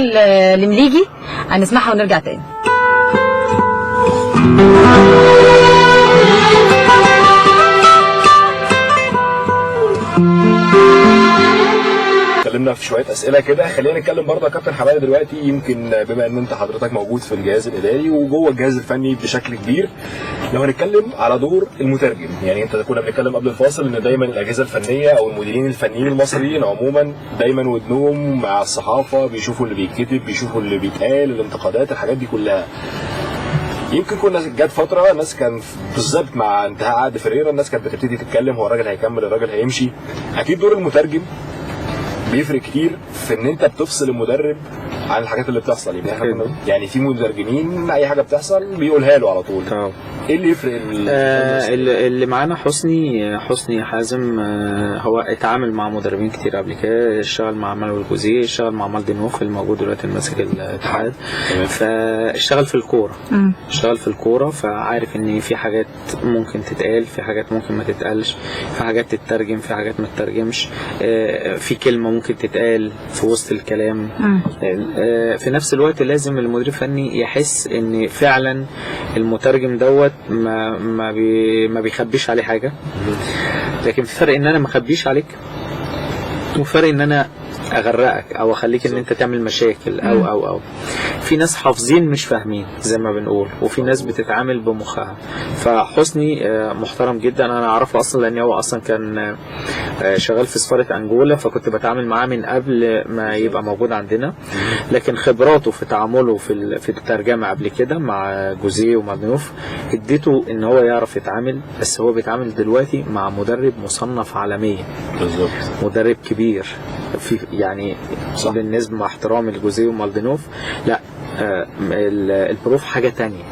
لمليجي هنسمعها ونرجع تاني. اتكلمنا في شويه اسئله كده، خلينا نتكلم برضه يا كابتن حماده دلوقتي. يمكن بما ان انت حضرتك موجود في الجهاز الاداري وجوه الجهاز الفني بشكل كبير، لو هنتكلم على دور المترجم، يعني انت كنا بنتكلم قبل الفاصل ان دايما الاجهزه الفنيه او المديرين الفنيين المصريين عموما دايما ودنهم مع الصحافه، بيشوفوا اللي بيتكتب، بيشوفوا اللي بيتقال، الانتقادات، الحاجات دي كلها. يمكن كنا جت فتره الناس كان بالظبط مع انتهاء عقد فريرة الناس كانت بتبتدي تتكلم هو الراجل هيكمل، الراجل هيمشي. اكيد دور المترجم بيفرق كتير في ان انت بتفصل المدرب عن الحاجات اللي بتحصل. يعني في مترجمين اي حاجه بتحصل بيقولها له على طول. ايه اللي يفرق؟ اللي معانا حسني حازم، هو اتعامل مع مدربين كتير قبل كده، اشتغل مع مانويل الجوزيه، اشتغل مع مالدي نوف الموجود دلوقتي ماسك الاتحاد، فاشتغل في الكوره فعارف ان في حاجات ممكن تتقال، في حاجات ممكن ما تتقالش، في حاجات تترجم، في حاجات ما تترجمش، في كلمه ممكن تتقال في وسط الكلام. في نفس الوقت لازم المدير الفني يحس ان فعلا المترجم دوت ما بيخبيش عليه حاجه، لكن في فرق ان انا ما اخبيش عليك وفرق ان انا اغرقك او اخليك ان انت تعمل مشاكل او في ناس حافظين مش فاهمين زي ما بنقول، وفي ناس بتتعامل بمخها. فحسني محترم جدا، انا اعرفه اصلا لان هو اصلا كان شغال في سفارة انجولا، فكنت بتعامل معاه من قبل ما يبقى موجود عندنا، لكن خبراته في تعامله في الترجمة قبل كده مع جوزيه ومع ضيوف اديته ان هو يعرف يتعامل. بس هو بيتعامل دلوقتي مع مدرب مصنف عالميا، مدرب كبير في يعني صح. بالنسبه مع احترامي لجوزيه ومالدينوف، لا البروف حاجه تانية.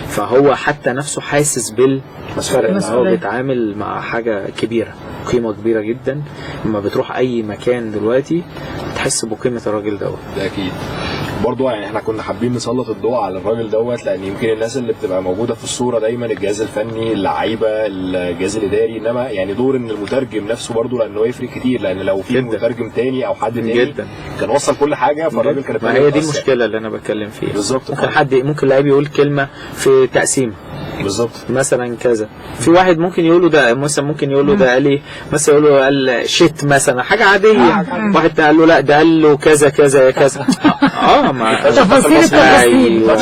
فهو حتى نفسه حاسس بالفرق، ان هو بيتعامل مع حاجه كبيره، قيمه كبيره جدا. لما بتروح اي مكان دلوقتي تحس بقيمه الراجل دوت. ده اكيد. برضو يعني احنا كنا حابين نسلط الضوء على الراجل دوت، لان يمكن الناس اللي بتبقى موجوده في الصوره دايما الجهاز الفني، اللعيبه، الجهاز الاداري، انما يعني دور ان المترجم نفسه برضو لانه يفرق كتير، لان لو في مترجم تاني او حد تاني جدا كان وصل كل حاجه، فالراجل كانت ما هي دي المشكله اللي انا بتكلم فيها. بالظبط. ممكن لاعب يقول كلمه في تقسيم بالظبط مثلا كذا، في واحد ممكن يقول له ده مثلا، ممكن يقول له ده قال ايه مثلا، يقول له قال شيت مثلا، حاجه عاديه. واحد قال له لا ده قال له كذا كذا كذا. ما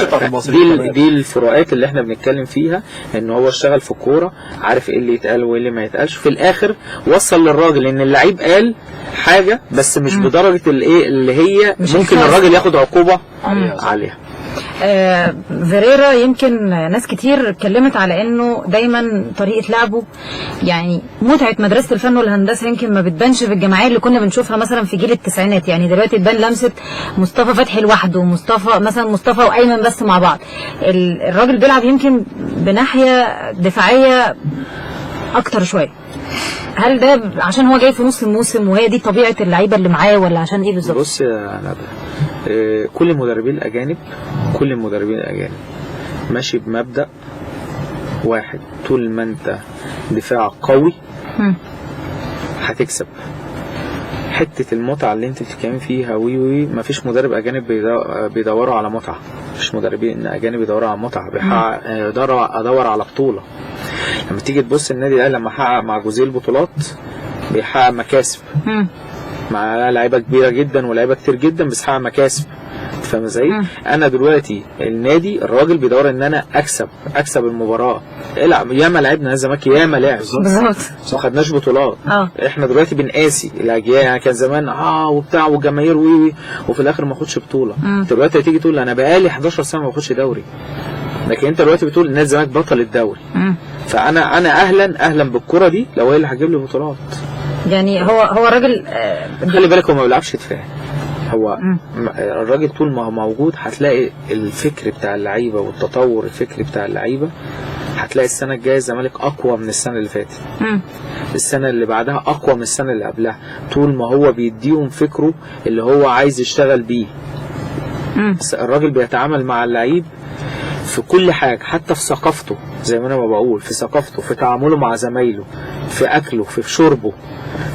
تفاصيل دي الفروقات اللي احنا بنتكلم فيها، ان هو اشتغل في الكوره عارف ايه اللي يتقال وايه اللي ما يتقالش. في الاخر وصل للراجل ان اللعيب قال حاجه بس مش بدرجه الايه اللي هي ممكن الراجل ياخد عقوبه عليها. فيريرا يمكن ناس كتير اتكلمت على انه دايما طريقه لعبه يعني متعه مدرسه الفن والهندسه يمكن ما بتبانش في الجماعيه اللي كنا بنشوفها مثلا في جيل التسعينات. يعني دلوقتي تبان لمسه مصطفى فتحي لوحده، مصطفى وايمن بس مع بعض. الراجل بيلعب يمكن بناحيه دفاعيه اكتر شويه. هل ده عشان هو جاي في نص الموسم وهي دي طبيعه اللعيبه اللي معاه، ولا عشان ايه بالظبط؟ بص يا ندى، كل المدربين الاجانب ماشي بمبدأ واحد، طول ما انت دفاع قوي هتكسب. حتة المتعة اللي انت بتتكلم فيها ما فيش مدرب اجانب بيدوروا على متعة، مفيش مدربين اجانب بيدوروا على متعة، ادور على بطولة. لما تيجي تبص النادي الاهلي لما حقق مع جوزيه البطولات بيحقق مكاسب مع لعيبه كبيره جدا ولاعيبه كتير جدا، بس حقق مكاسب. فاهم ازاي؟ انا دلوقتي النادي الراجل بيدور ان انا اكسب المباراه. العب ياما لعبنا الزمالك، ياما لعب بالظبط، ما خدناش بطولات. احنا دلوقتي بنقاسي الاجيال، يعني كان زمان وبتاع والجماهير وفي الاخر ما اخدش بطوله. دلوقتي هتيجي تقول انا بقالي 11 سنه ما باخدش دوري، لكن انت دلوقتي بتقول نادي الزمالك بطل الدوري. فانا اهلا بالكره دي لو هي اللي هتجيب لي بطولات. يعني هو راجل خلي بالك هو ما بيلعبش دفاع. هو الراجل طول ما هو موجود هتلاقي الفكر بتاع اللعيبه والتطور الفكري بتاع اللعيبه. هتلاقي السنه الجايه الزمالك اقوى من السنه اللي فاتت، السنه اللي بعدها اقوى من السنه اللي قبلها، طول ما هو بيديهم فكره اللي هو عايز يشتغل بيه. الراجل بيتعامل مع اللعيب في كل حاجة، حتى في ثقافته زي ما انا بقول، في ثقافته، في تعامله مع زمايله، في اكله، في شربه.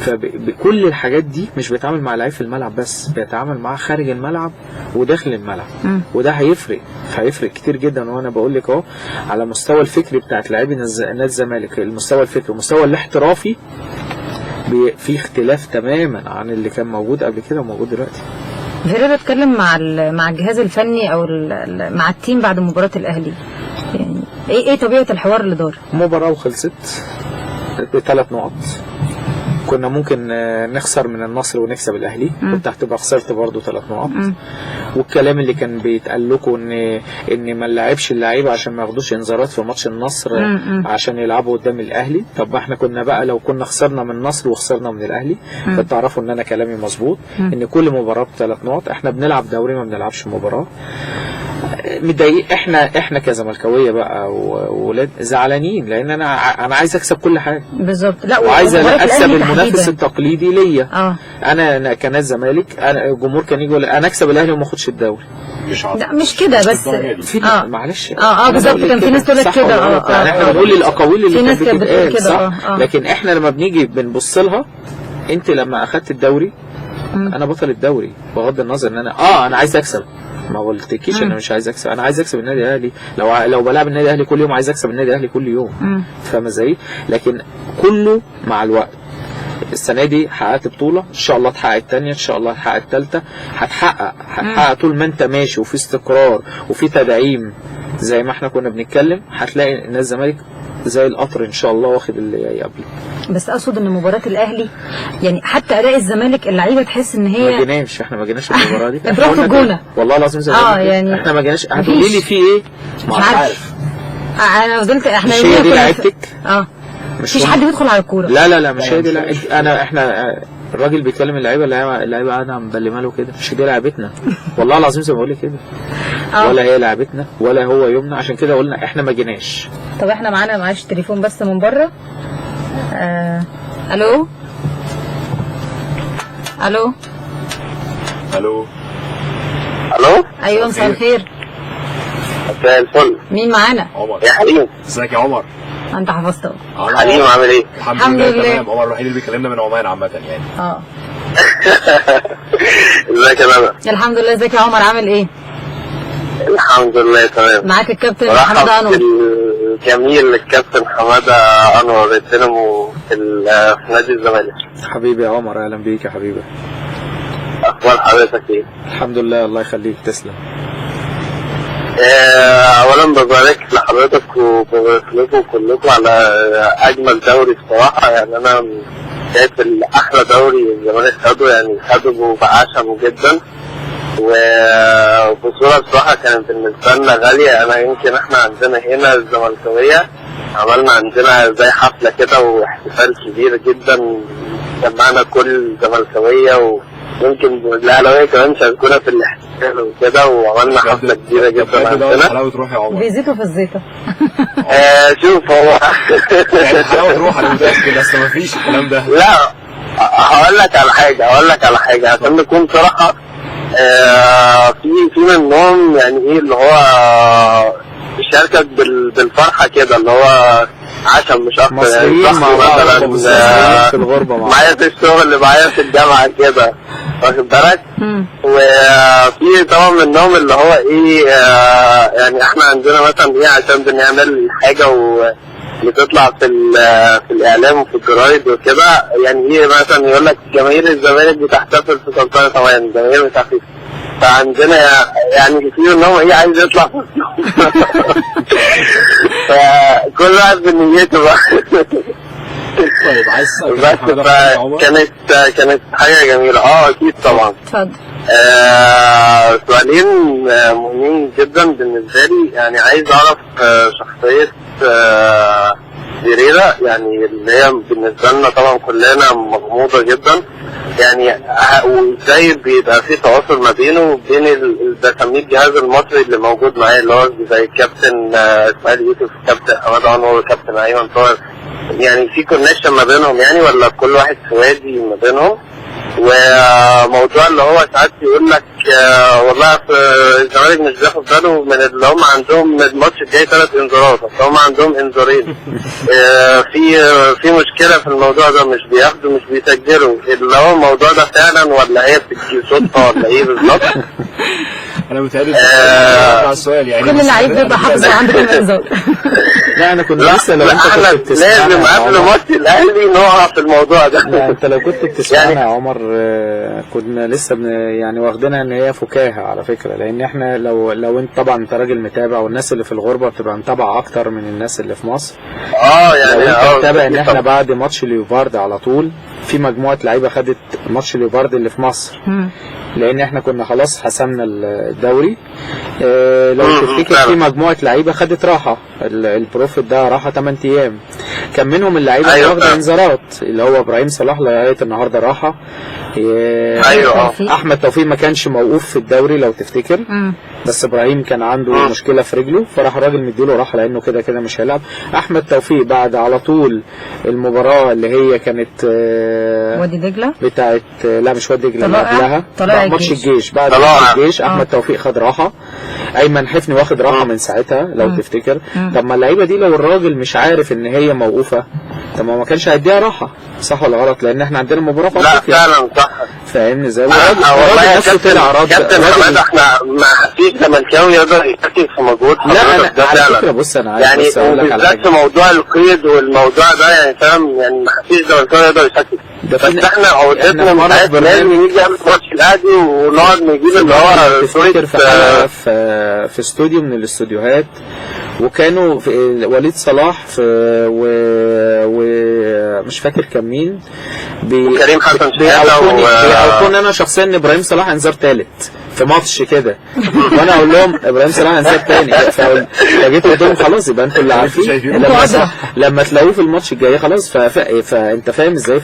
فبكل الحاجات دي مش بيتعامل مع لعيب في الملعب بس، بيتعامل معاه خارج الملعب وداخل الملعب. وده هيفرق كتير جدا. وانا بقول لك اهو على مستوى الفكري بتاعت لاعبي نادي الزمالك، المستوى الفكري المستوى الاحترافي في اختلاف تماما عن اللي كان موجود قبل كده وموجود دلوقتي. فيريرا اتكلم مع الجهاز الفني او مع التيم بعد مباراة الاهلي، يعني ايه طبيعة الحوار اللي دار؟ مباراة وخلصت ب3 نقط. كنا ممكن نخسر من النصر ونكسب الاهلي، كنت هتبقى خسرت برضو 3 نقط. والكلام اللي كان بيتقال لكم ان ما نلعبش اللعيبه عشان ما ياخدوش انذارات في ماتش النصر عشان يلعبوا قدام الاهلي. طب احنا كنا بقى لو كنا خسرنا من النصر وخسرنا من الاهلي فتعرفوا ان انا كلامي مظبوط، ان كل مباراه ب3 نقط. احنا بنلعب دوري ما بنلعبش مباراه. متضايقين احنا كزملكاويه بقى وولاد زعلانين، لان انا عايز اكسب كل حاجه بالظبط. لا وعايز اكسب المنافس التقليدي ليا. انا كنادي الزمالك، انا الجمهور كان يجي يقول انا اكسب الاهلي وما اخدش الدوري. لا مش كده بس معلش بالظبط. كان في ناس تقول لك كده يعني احنا بنقول الاقاويل اللي كانت بتتقال صح. لكن احنا لما بنيجي بنبص لها، انت لما اخدت الدوري انا بطل الدوري بغض النظر ان انا عايز اكسب. ما قلتكيش انا مش عايز اكسب، انا عايز اكسب النادي الاهلي. لو بلعب النادي الاهلي كل يوم عايز اكسب النادي الاهلي كل يوم. فاهمه ازاي؟ لكن كله مع الوقت. السنه دي حققت بطوله، ان شاء الله تحقق الثانيه، ان شاء الله تحقق الثالثه. هتحقق طول ما انت ماشي وفي استقرار وفي تدعيم زي ما احنا كنا بنتكلم. هتلاقي النادي الزمالك زي القطر ان شاء الله واخد اللي قبله. بس اقصد ان مباراه الاهلي يعني حتى اداء الزمالك اللعيبه تحس ان هي احنا ما جيناش المباراه دي. احنا في الجونه والله العظيم زي يعني احنا ما جيناش. هتقولي لي في ايه؟ مش عارف. انا فضلت احنا مش هي دي لعبتك. مفيش حد بيدخل على الكوره. لا مش هي دي. احنا الراجل بيتكلم اللعيبه قاعده مبلمه له كده، مش دي لعبتنا والله العظيم زي ما بقول لك كده. ولا هي لعبتنا ولا هو يومنا، عشان كده قلنا احنا ما جيناش. طب احنا معانا معلش تليفون بس من بره. الو الو الو الو. ايوه مساء الخير. مساء الفل. مين معانا؟ عمر. يا حليم. ازيك يا عمر؟ انت حفظته. حليم عامل ايه؟ الحمد لله تمام. عمر الوحيد اللي بيكلمنا من عمان عامه يعني. ازيك يا ندى؟ الحمد لله. ازيك يا عمر عامل ايه؟ الحمد لله تمام. معاك الكابتن حماده انور. جميل الكابتن حماده انور الدينامو في نادي الزمالك. حبيبي يا عمر، اهلا بيك يا حبيبي. اخبار حضرتك ايه؟ الحمد لله الله يخليك تسلم. اولا ببارك لحضرتك وببارك لكم كلكم على اجمل دوري بصراحه. يعني انا شايف احلى دوري الزمالك خده، يعني خده بعشمه جدا، وبصوره بصراحه كانت بالنسبه لنا غاليه. انا يمكن احنا عندنا هنا الزملكاويه عملنا عندنا زي حفله كده واحتفال كبير جدا، جمعنا كل الزملكاويه ويمكن الاهلاويه كمان شاركونا في الاحتفال وكده، وعملنا حفله كبيره جدا عندنا. حلاوه روح يا عمر. بيزيتوا في الزيطه. شوف هو يعني حلاوه روح انا متاكد، بس ما فيش الكلام ده. لا هقول لك على حاجه عشان نكون صراحه. في منهم يعني ايه اللي هو بيشاركك بالفرحه كده، اللي هو عشم مش اكتر. مصريين يعني مع بعض مثلا في الغربه مع معايا في الشغل، معايا في الجامعه كده، واخد بالك؟ وفي طبعا منهم اللي هو ايه يعني احنا عندنا مثلا ايه عشان بنعمل حاجه بتطلع في الاعلام وفي الجرايد وكده، يعني ايه مثلا يقول لك جماهير الزمالك بتحتفل في سلطنه عمان، جماهير بتحتفل. فعندنا يعني في منهم ايه عايز يطلع في فكل واحد بنيته بقى. طيب عايز بس كانت حاجه جميله. اكيد طبعا. اتفضل. سؤالين مهمين جدا بالنسبه لي. يعني عايز اعرف شخصيه فيريرا، يعني اللي هي بالنسبه لنا طبعا كلنا مغموضه جدا، يعني وازاي بيبقى في تواصل ما بينه وبين بسميه الجهاز المصري اللي موجود معاه، اللي هو زي الكابتن اسماعيل يوسف، كابتن حماده انور، وكابتن ايمن طاهر. يعني في كونكشن ما بينهم يعني، ولا كل واحد في وادي ما بينهم؟ وموضوع اللي هو ساعات يقول لك والله في الزمالك مش بياخد باله من اللي هم عندهم الماتش الجاي 3 انذارات، بس هم عندهم انذارين. في مشكله في الموضوع ده، مش بياخدوا مش بيسجلوا. اللي هو الموضوع ده فعلا ولا هي بتجي صدفه ولا ايه بالظبط؟ انا متهيألي على السؤال يعني كل لعيب بيبقى حافظ عنده كام انذار. لا انا كنت لسه لو انت كنت لازم قبل ماتش الاهلي نقع في الموضوع ده. لا انت لو كنت بتسمعنا يا عمر كنا لسه يعني واخدينها ان هي فكاهه على فكره، لان احنا لو انت طبعا انت راجل متابع، والناس اللي في الغربه بتبقى متابعه اكتر من الناس اللي في مصر. يعني لو انت متابع ان احنا بعد ماتش ليوفارد على طول في مجموعه لعيبه خدت ماتش ليوفارد اللي في مصر، لان احنا كنا خلاص حسمنا الدوري. لو تفتكر في مجموعه لعيبه خدت راحه، البروفيت ده راحه 8 ايام، كان منهم اللعيبه اللي واخده انذارات، اللي هو ابراهيم صلاح لغايه النهارده راحه. احمد توفيق ما كانش موقوف في الدوري لو تفتكر، بس ابراهيم كان عنده مشكله في رجله، فراح الراجل مديله راحه لانه كده كده مش هيلعب. احمد توفيق بعد على طول المباراه اللي هي كانت وادي دجله بتاعت لا مش وادي دجله، قبلها ماتش الجيش. بعد ماتش الجيش احمد توفيق خد راحه، ايمن حفني واخد راحه من ساعتها لو تفتكر. طب ما اللعيبه دي لو الراجل مش عارف ان هي موقوفه، طب ما كانش هيديها راحه، صح ولا غلط؟ لان احنا عندنا مباراه في افريقيا. لا فعلا صح. فاهمني ازاي؟ والله نفسه طلع راجل. كابتن حماد احنا ما فيش زملكاوي يقدر يشارك في مجهود حضرتك ده فعلا. فكرة بص انا عايز يعني بس اقول لك على حاجه، في موضوع القيد والموضوع ده يعني فاهم، يعني ما فيش زملكاوي يقدر يشارك. بس احنا عودتنا مرات لازم نيجي قبل ماتش الاهلي ونقعد نجيب اللي هو صورة في استوديو من الاستوديوهات، وكانوا في وليد صلاح ومش فاكر كان مين وكريم حسن بيعرفوني انا شخصيا ان ابراهيم صلاح انذار ثالث في ماتش كده وانا اقول لهم ابراهيم صلاح هنساب تاني، فجيت قلت لهم خلاص يبقى انتوا اللي عارفين لما تلاقوه في الماتش الجاي خلاص. فانت فاهم ازاي.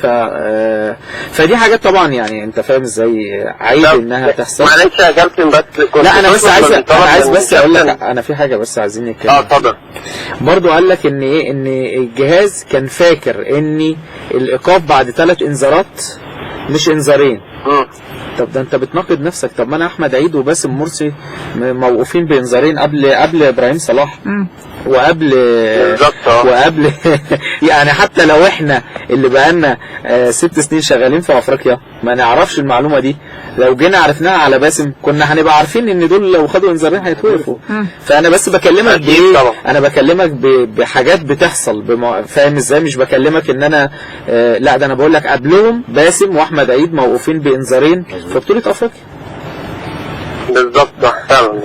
فدي حاجات طبعا يعني انت فاهم ازاي عايز انها تحصل. معلش يا كابتن بس لا انا بس عايز بس اقول لك انا في حاجه بس عايزين نتكلم. اتفضل. برضو قال لك ان ايه، ان الجهاز كان فاكر ان الايقاف بعد 3 انذارات مش انذارين. طب ده انت بتناقض نفسك. طب ما انا احمد عيد وباسم مرسي موقوفين بانذارين قبل ابراهيم صلاح وقبل يعني حتى لو احنا اللي بقالنا 6 سنين شغالين في افريقيا ما نعرفش المعلومه دي، لو جينا عرفناها على باسم كنا هنبقى عارفين ان دول لو خدوا انذارين هيتوقفوا. فانا بس بكلمك بايه، انا بكلمك بحاجات بتحصل فاهم ازاي. مش بكلمك ان انا لا، ده انا بقول لك قبلهم باسم واحمد عيد موقوفين بانذارين في بطوله افريقيا. بالظبط فعلا.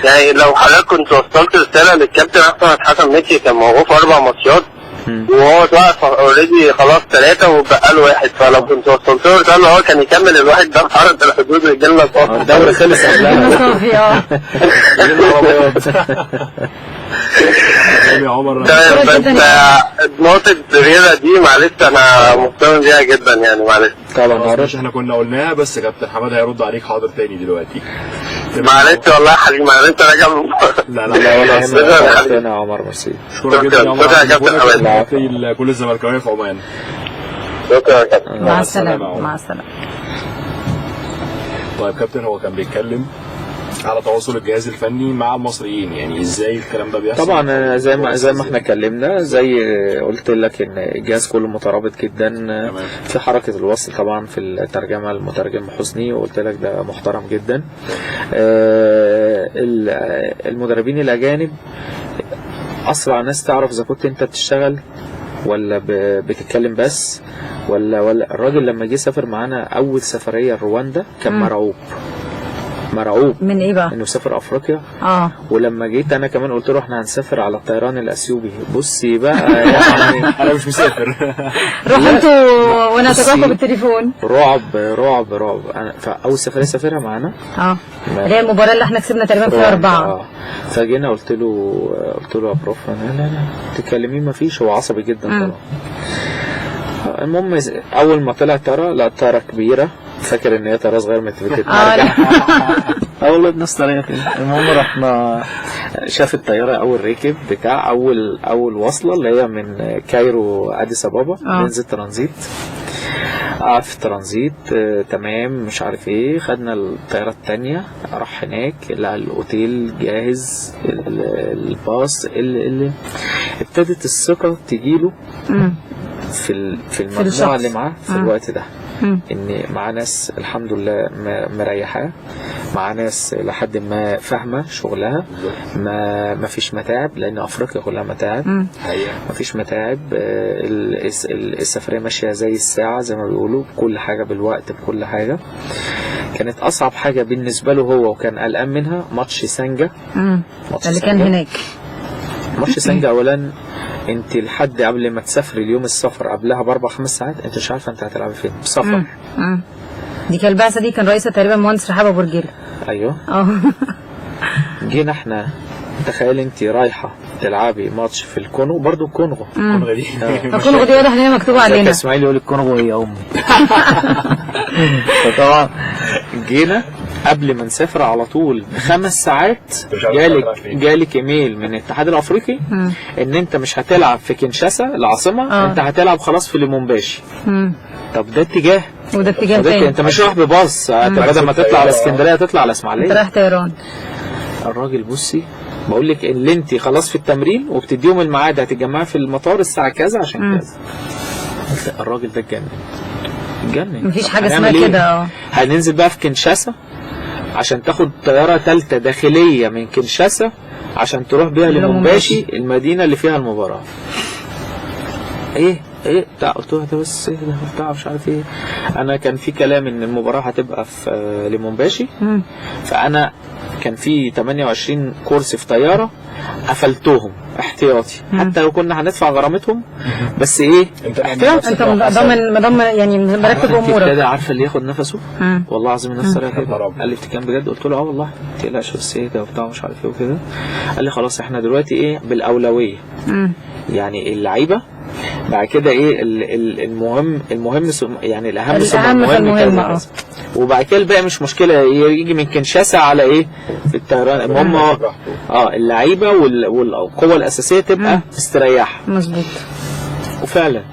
يعني لو حضرتك كنت وصلت رساله للكابتن احمد حسن مكي كان موقوف 4 ماتشات وهو واقف اوريدي خلاص 3 وبقى له 1، فلو كنت وصلت له رساله هو كان يكمل الواحد ده في عرض الحدود ويجيلنا الدوري خلص قبلها. يا عمر بس نقطة غيرة دي معلش انا مقتنع بيها جدا يعني. معلش طبعا احنا كنا قلناها بس كابتن حماده هيرد عليك حاضر تاني دلوقتي. معلش والله يا حبيبي معلش راجع لا ولا انا عمر ميرسي. شكرا جدا يا عمر. شكرا يا كابتن حماده. كل الزملكاويه في عمان. شكرا يا كابتن. مع السلامة. مع السلامة. طيب كابتن هو كان بيتكلم على تواصل الجهاز الفني مع المصريين، يعني ازاي الكلام ده بيحصل؟ طبعا زي ما احنا اتكلمنا، زي قلت لك ان الجهاز كله مترابط جدا. في حركه الوصل طبعا في الترجمه المترجم حسني، وقلت لك ده محترم جدا. المدربين الاجانب اسرع ناس تعرف اذا كنت انت بتشتغل ولا بتتكلم بس ولا الراجل لما جه سافر معانا اول سفريه رواندا كان مرعوب من ايه بقى؟ انه سافر افريقيا. ولما جيت انا كمان قلت له احنا هنسافر على الطيران الاثيوبي. بصي بقى يعني انا مش مسافر. روح انتوا وانا اتابعكم بالتليفون. رعب. انا فاول سفريه سافرها معانا اللي هي المباراه اللي احنا كسبنا تقريبا فيها 4. فجينا قلت له يا بروف لا تكلميه ما فيش. هو عصبي جدا طبعا. المهم اول ما طلع طياره، لا طياره كبيره، فاكر ان هي طياره صغيره ما تتمرجع. والله الناس طريقه كده. المهم رحنا شاف الطياره اول ركب بتاع اول وصله اللي هي من كايرو اديس ابابا، ننزل ترانزيت. قعد في ترانزيت تمام مش عارف ايه. خدنا الطياره الثانيه، راح هناك لقى الاوتيل جاهز، الباص اللي ابتدت الثقه تجيله في المجموعه اللي معاه في الوقت ده. ان مع ناس الحمد لله مريحاه، مع ناس لحد ما فاهمه شغلها، ما فيش متاعب، لان افريقيا كلها متاعب. ما فيش متاعب. السفريه ماشيه زي الساعه زي ما بيقولوا، كل حاجه بالوقت بكل حاجه. كانت اصعب حاجه بالنسبه له هو وكان قلقان منها ماتش سانجا. اللي كان هناك ماتش سانجا. اولا انت لحد قبل ما تسافري اليوم السفر قبلها ب4-5 ساعات انت مش عارفه انت هتلعبي فين بسفر. دي كان البعثه دي كان رئيسها تقريبا مهندس رحاب ابو رجيله. ايوه. جينا احنا، تخيل انت رايحه تلعبي ماتش في الكونغو، برضو الكونغو. الكونغو دي الكونغو دي واضح ان هي مكتوبه علينا. اسماعيل يقول الكونغو هي امي. فطبعا جينا قبل ما نسافر على طول ب5 ساعات جالك ايميل من الاتحاد الافريقي ان انت مش هتلعب في كينشاسا العاصمه، انت هتلعب خلاص في ليمومباشي. طب ده اتجاه وده اتجاه تاني. انت مش رايح بباص، بدل ما تطلع على اسكندريه تطلع على اسماعيليه، انت رايح طيران. الراجل بصي بقول لك اللي انت خلاص في التمرين وبتديهم الميعاد هتتجمعي في المطار الساعه كذا عشان كذا. الراجل ده اتجنن. مفيش حاجه اسمها كده. هننزل بقى في كينشاسا عشان تاخد طياره ثالثه داخليه من كينشاسا عشان تروح بيها لمومباشي المدينه اللي فيها المباراه. ايه بتاع قلت له بس ايه ده بتاع مش عارف ايه. انا كان في كلام ان المباراه هتبقى في لمومباشي، فانا كان في 28 كرسي في طياره قفلتهم احتياطي، حتى لو كنا هندفع غرامتهم بس ايه احتياطي. انت مضمن يعني مرتب امورك كده. عارفه اللي ياخد نفسه والله العظيم الناس طلعت كده قال لي كان بجد، قلت له والله ما تقلقش بس ايه ده وبتاع مش عارف ايه وكده. قال لي خلاص احنا دلوقتي ايه بالاولويه يعني اللعيبه بعد كده ايه المهم يعني الاهم ثم المهم وبعد كده الباقي مش مشكله يجي من كنشاسه على ايه في الطيران. المهم اللعيبه والقوه الاساسيه تبقى مستريحه. مظبوط. وفعلا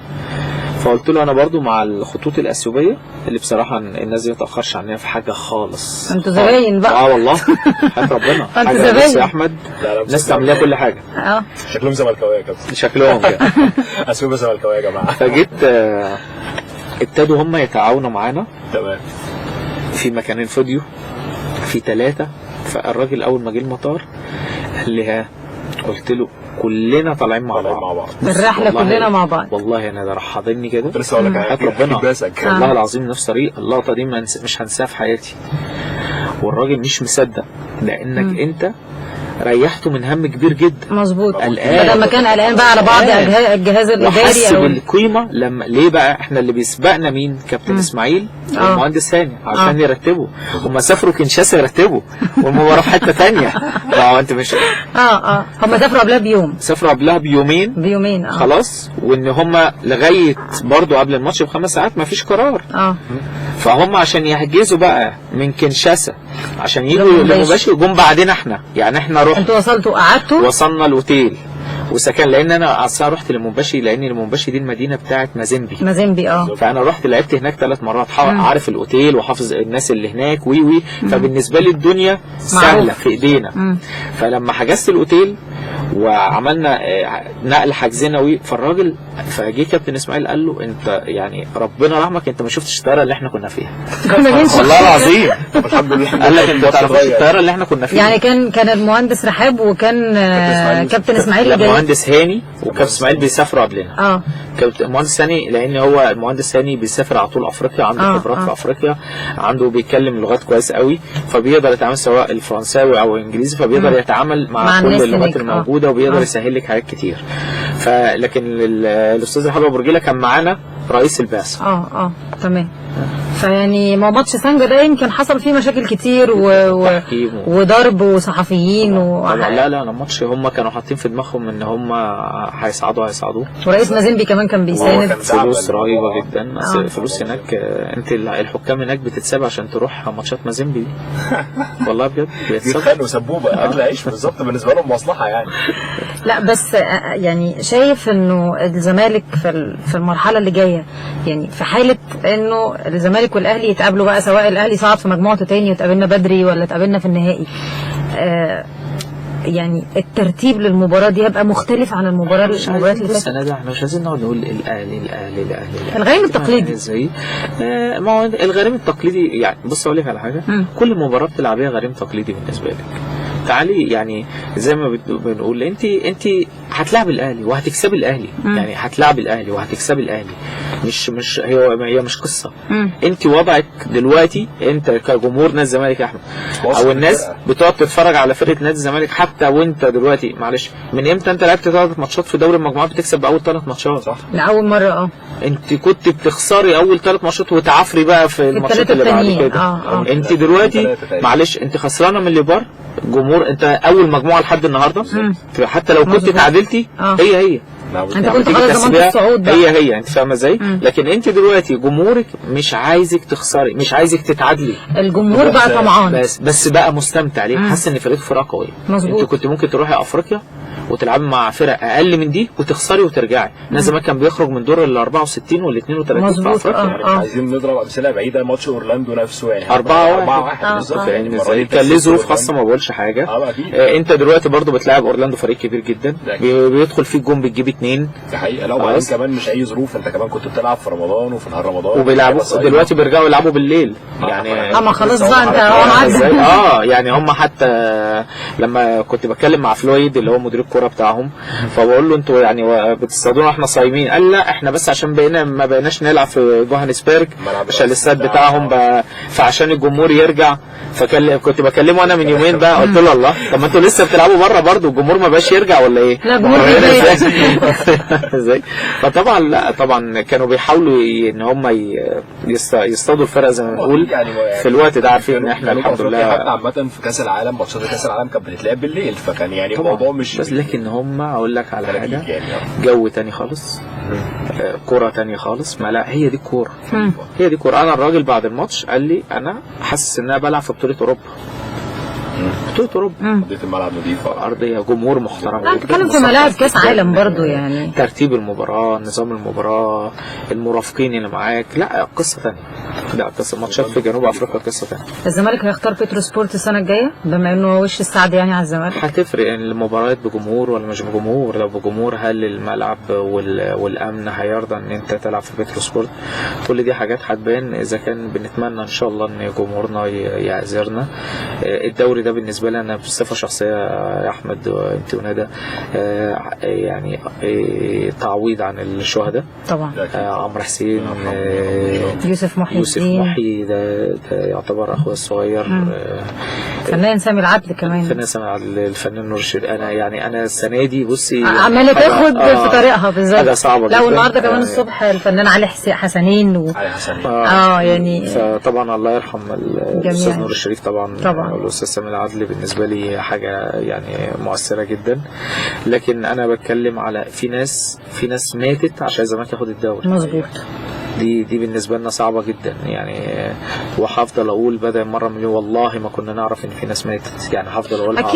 فقلت له انا برضو مع الخطوط الاثيوبيه اللي بصراحه الناس دي ما تاخرش عننا في حاجه خالص. انتوا زباين بقى. والله حياة ربنا. انتوا زباين يا احمد الناس تعمل لها كل حاجه. شكلهم زملكاويه يا كابتن. شكلهم كده اثيوبيا زملكاويه يا جماعه. فجيت ابتدوا هم يتعاونوا معانا. تمام. في مكانين فيديو في 3. فالراجل اول ما جه المطار قال لي ها، قلت له كلنا طالعين مع بعض بالرحله كلنا مع بعض. والله انا ده راح حاضني كده. لسه هقول لك ربنا والله العظيم نفس طريق اللقطه دي مش هنساها في حياتي. والراجل مش مصدق لانك انت ريحته من هم كبير جدا. مظبوط. قلقان بدل ما كان قلقان بقى على بعض الجهاز الاداري وحس بالقيمه. لما ليه بقى احنا اللي بيسبقنا مين؟ كابتن اسماعيل والمهندس هاني عشان يرتبوا. هم سافروا كنشاسه يرتبوا والمباراه في حته ثانيه. انت مش هم سافروا قبلها بيوم. سافروا قبلها بيومين خلاص. وان هم لغايه برضو قبل الماتش ب5 ساعات ما فيش قرار. فهم عشان يحجزوا بقى من كنشاسه عشان يجوا لمباشر جم بعدين احنا يعني احنا رحنا. انتوا وصلتوا قعدتوا؟ وصلنا الاوتيل وسكن لان انا اصلا رحت لمنبشي لان المنبشي دي المدينه بتاعت مازيمبي. فانا رحت لعبت هناك 3 مرات عارف الاوتيل وحافظ الناس اللي هناك وي فبالنسبه لي الدنيا سهله في ايدينا. فلما حجزت الاوتيل وعملنا نقل حجزنا فالراجل فجي كابتن اسماعيل قال له انت يعني ربنا رحمك انت ما شفتش الطياره اللي احنا كنا فيها. والله العظيم الحمد لله. قال لك انت ما تعرفش الطياره اللي احنا كنا فيها. يعني كان المهندس رحاب وكان كابتن اسماعيل المهندس هاني وكابتن اسماعيل بيسافروا قبلنا. المهندس هاني لان هو المهندس هاني بيسافر على طول افريقيا، عنده خبرات في افريقيا، عنده بيتكلم لغات كويس قوي فبيقدر يتعامل سواء الفرنساوي او الانجليزي فبيقدر يتعامل مع كل اللغات الموجوده وبيقدر يسهل لك حاجات كتير. لكن الاستاذ رحاب ابو رجيله كان معانا رئيس البعثه. تمام. فيعني ماتش سانجا ده يمكن حصل فيه مشاكل كتير وضرب وصحفيين لا الماتش هم كانوا حاطين في دماغهم ان هم هيصعدوا ورئيس مازيمبي كمان كان بيساند. فلوس رهيبه جدا. فلوس هناك انت الحكام هناك بتتساب عشان تروح ماتشات مازيمبي دي. والله بجد بيتخانقوا سبوبه اكل عيش بالظبط بالنسبه لهم مصلحه يعني. لا بس يعني شايف انه الزمالك في المرحله اللي جايه يعني في حاله انه الزمالك والاهلي يتقابلوا بقى سواء الاهلي صعد في مجموعته تاني وتقابلنا بدري ولا تقابلنا في النهائي يعني الترتيب للمباراه دي هيبقى مختلف عن المباريات اللي فاتت. السنه دي احنا مش عايزين نقعد نقول الاهلي الغريم التقليدي ازاي. ما هو الغريم التقليدي يعني بص اقول لك على حاجه. كل مباراه بتلعبيها غريم تقليدي بالنسبه لك. تعالي يعني زي ما بنقول انت هتلعب الاهلي وهتكسب الاهلي. يعني هتلعب الاهلي وهتكسب الاهلي. مش هي مش قصه. انت وضعك دلوقتي انت كجمهور نادي الزمالك يا احمد او الناس بتقعد تتفرج على فرقه نادي الزمالك حتى وانت دلوقتي معلش من امتى انت لعبت 3 ماتشات في دوري المجموعات بتكسب باول 3 ماتشات؟ صح. لاول مره انت كنت بتخسري اول 3 ماتشات وتعافري بقى في الماتشات اللي بعد كده. انت دلوقتي معلش انت خسرانه من ليبار جمهور. انت اول مجموعه لحد النهارده حتى لو كنت تعادلتي هي انت كنت خلاص ضمنت الصعود بقى. هي انت فاهمه ازاي. لكن انت دلوقتي جمهورك مش عايزك تخسري مش عايزك تتعادلي. الجمهور بقى طمعان بس بقى مستمتع ليه حاسس ان فرقته فرقه قويه. انت كنت ممكن تروحي افريقيا وتلعبي مع فرق اقل من دي وتخسري وترجعي. الناس زمان كان بيخرج من دور ال 64 وال 32 في افريقيا. يعني عايزين نضرب امثله بعيده ماتش اورلاندو نفسه يعني 4-1 بالظبط. يعني كان ليه ظروف خاصه ما بقولش حاجه. انت دلوقتي برضو بتلعب اورلاندو فريق كبير جدا بيدخل فيك جون بتجيب 2. دي حقيقه. لو بعدين كمان مش اي ظروف انت كمان كنت بتلعب في رمضان وفي نهار رمضان وبيلعبوا دلوقتي بيرجعوا يلعبوا بالليل يعني. اما خلاص بقى انت يعني هم حتى لما كنت بتكلم مع فلويد اللي هو مدير مدير الكوره بتاعهم، فبقول له انتوا يعني بتصطادونا واحنا صايمين؟ قال لا احنا بس عشان ما بقيناش نلعب في جوهانسبرج عشان الاستاد بتاعهم فعشان الجمهور يرجع. كنت بكلمه انا من يومين بقى، قلت له الله طب ما انتوا لسه بتلعبوا بره برضه الجمهور ما بقاش يرجع ولا ايه؟ لا الجمهور ازاي؟ فطبعا لا طبعا كانوا بيحاولوا ان هم يصطادوا الفرق زي ما بنقول في الوقت ده، عارفين ان احنا الحمد لله حتى عامه في كاس العالم ماتشات كاس العالم كانت بتتلعب بالليل، فكان يعني الموضوع مش بس لكن هم اقول لك على حاجه جو تاني خالص، كوره تانية خالص. ما لا هي دي الكوره، هي دي الكوره. انا الراجل بعد الماتش قال لي انا حاسس ان انا بلعب في بطوله اوروبا. بطوله اوروبا ارضيه الملعب نظيفه، ارضيه جمهور محترم. لا بتتكلم في ملاعب كاس عالم برضو يعني، ترتيب المباراه، نظام المباراه، المرافقين اللي معاك، لا قصه ثانيه. لا قصه ماتشات في جنوب افريقيا قصه ثانيه. الزمالك هيختار بيترو سبورت السنه الجايه بما انه وش السعد يعني على الزمالك. هتفرق يعني المباريات بجمهور ولا مش بجمهور؟ لو بجمهور هل الملعب والامن هيرضى ان انت تلعب في بيترو سبورت؟ كل دي حاجات هتبان اذا كان بنتمنى ان شاء الله ان جمهورنا يعذرنا. الدوري ده بالنسبه لي انا بصفه شخصيه يا احمد وانت وندى يعني تعويض عن الشهداء طبعا. عمرو حسين، يوسف محي ده يعتبر اخويا الصغير، فنان سامي العدل كمان، فنان سامي العدل، الفنان نور الشريف. انا السنه دي بصي عماله تاخد في طريقها بالظبط. حاجه صعبه جدا. لا والنهارده كمان الصبح الفنان علي حسنين يعني فطبعا الله يرحم الاستاذ نور الشريف طبعا والاستاذ سامي العدل بالنسبه لي حاجه يعني مؤثره جدا. لكن انا بتكلم على في ناس ماتت عشان الزمالك ياخد الدوري. مظبوط. دي بالنسبه لنا صعبه جدا يعني، وهفضل اقول بدل مره مليون والله ما كنا نعرف ان في ناس ماتت، يعني هفضل اقولها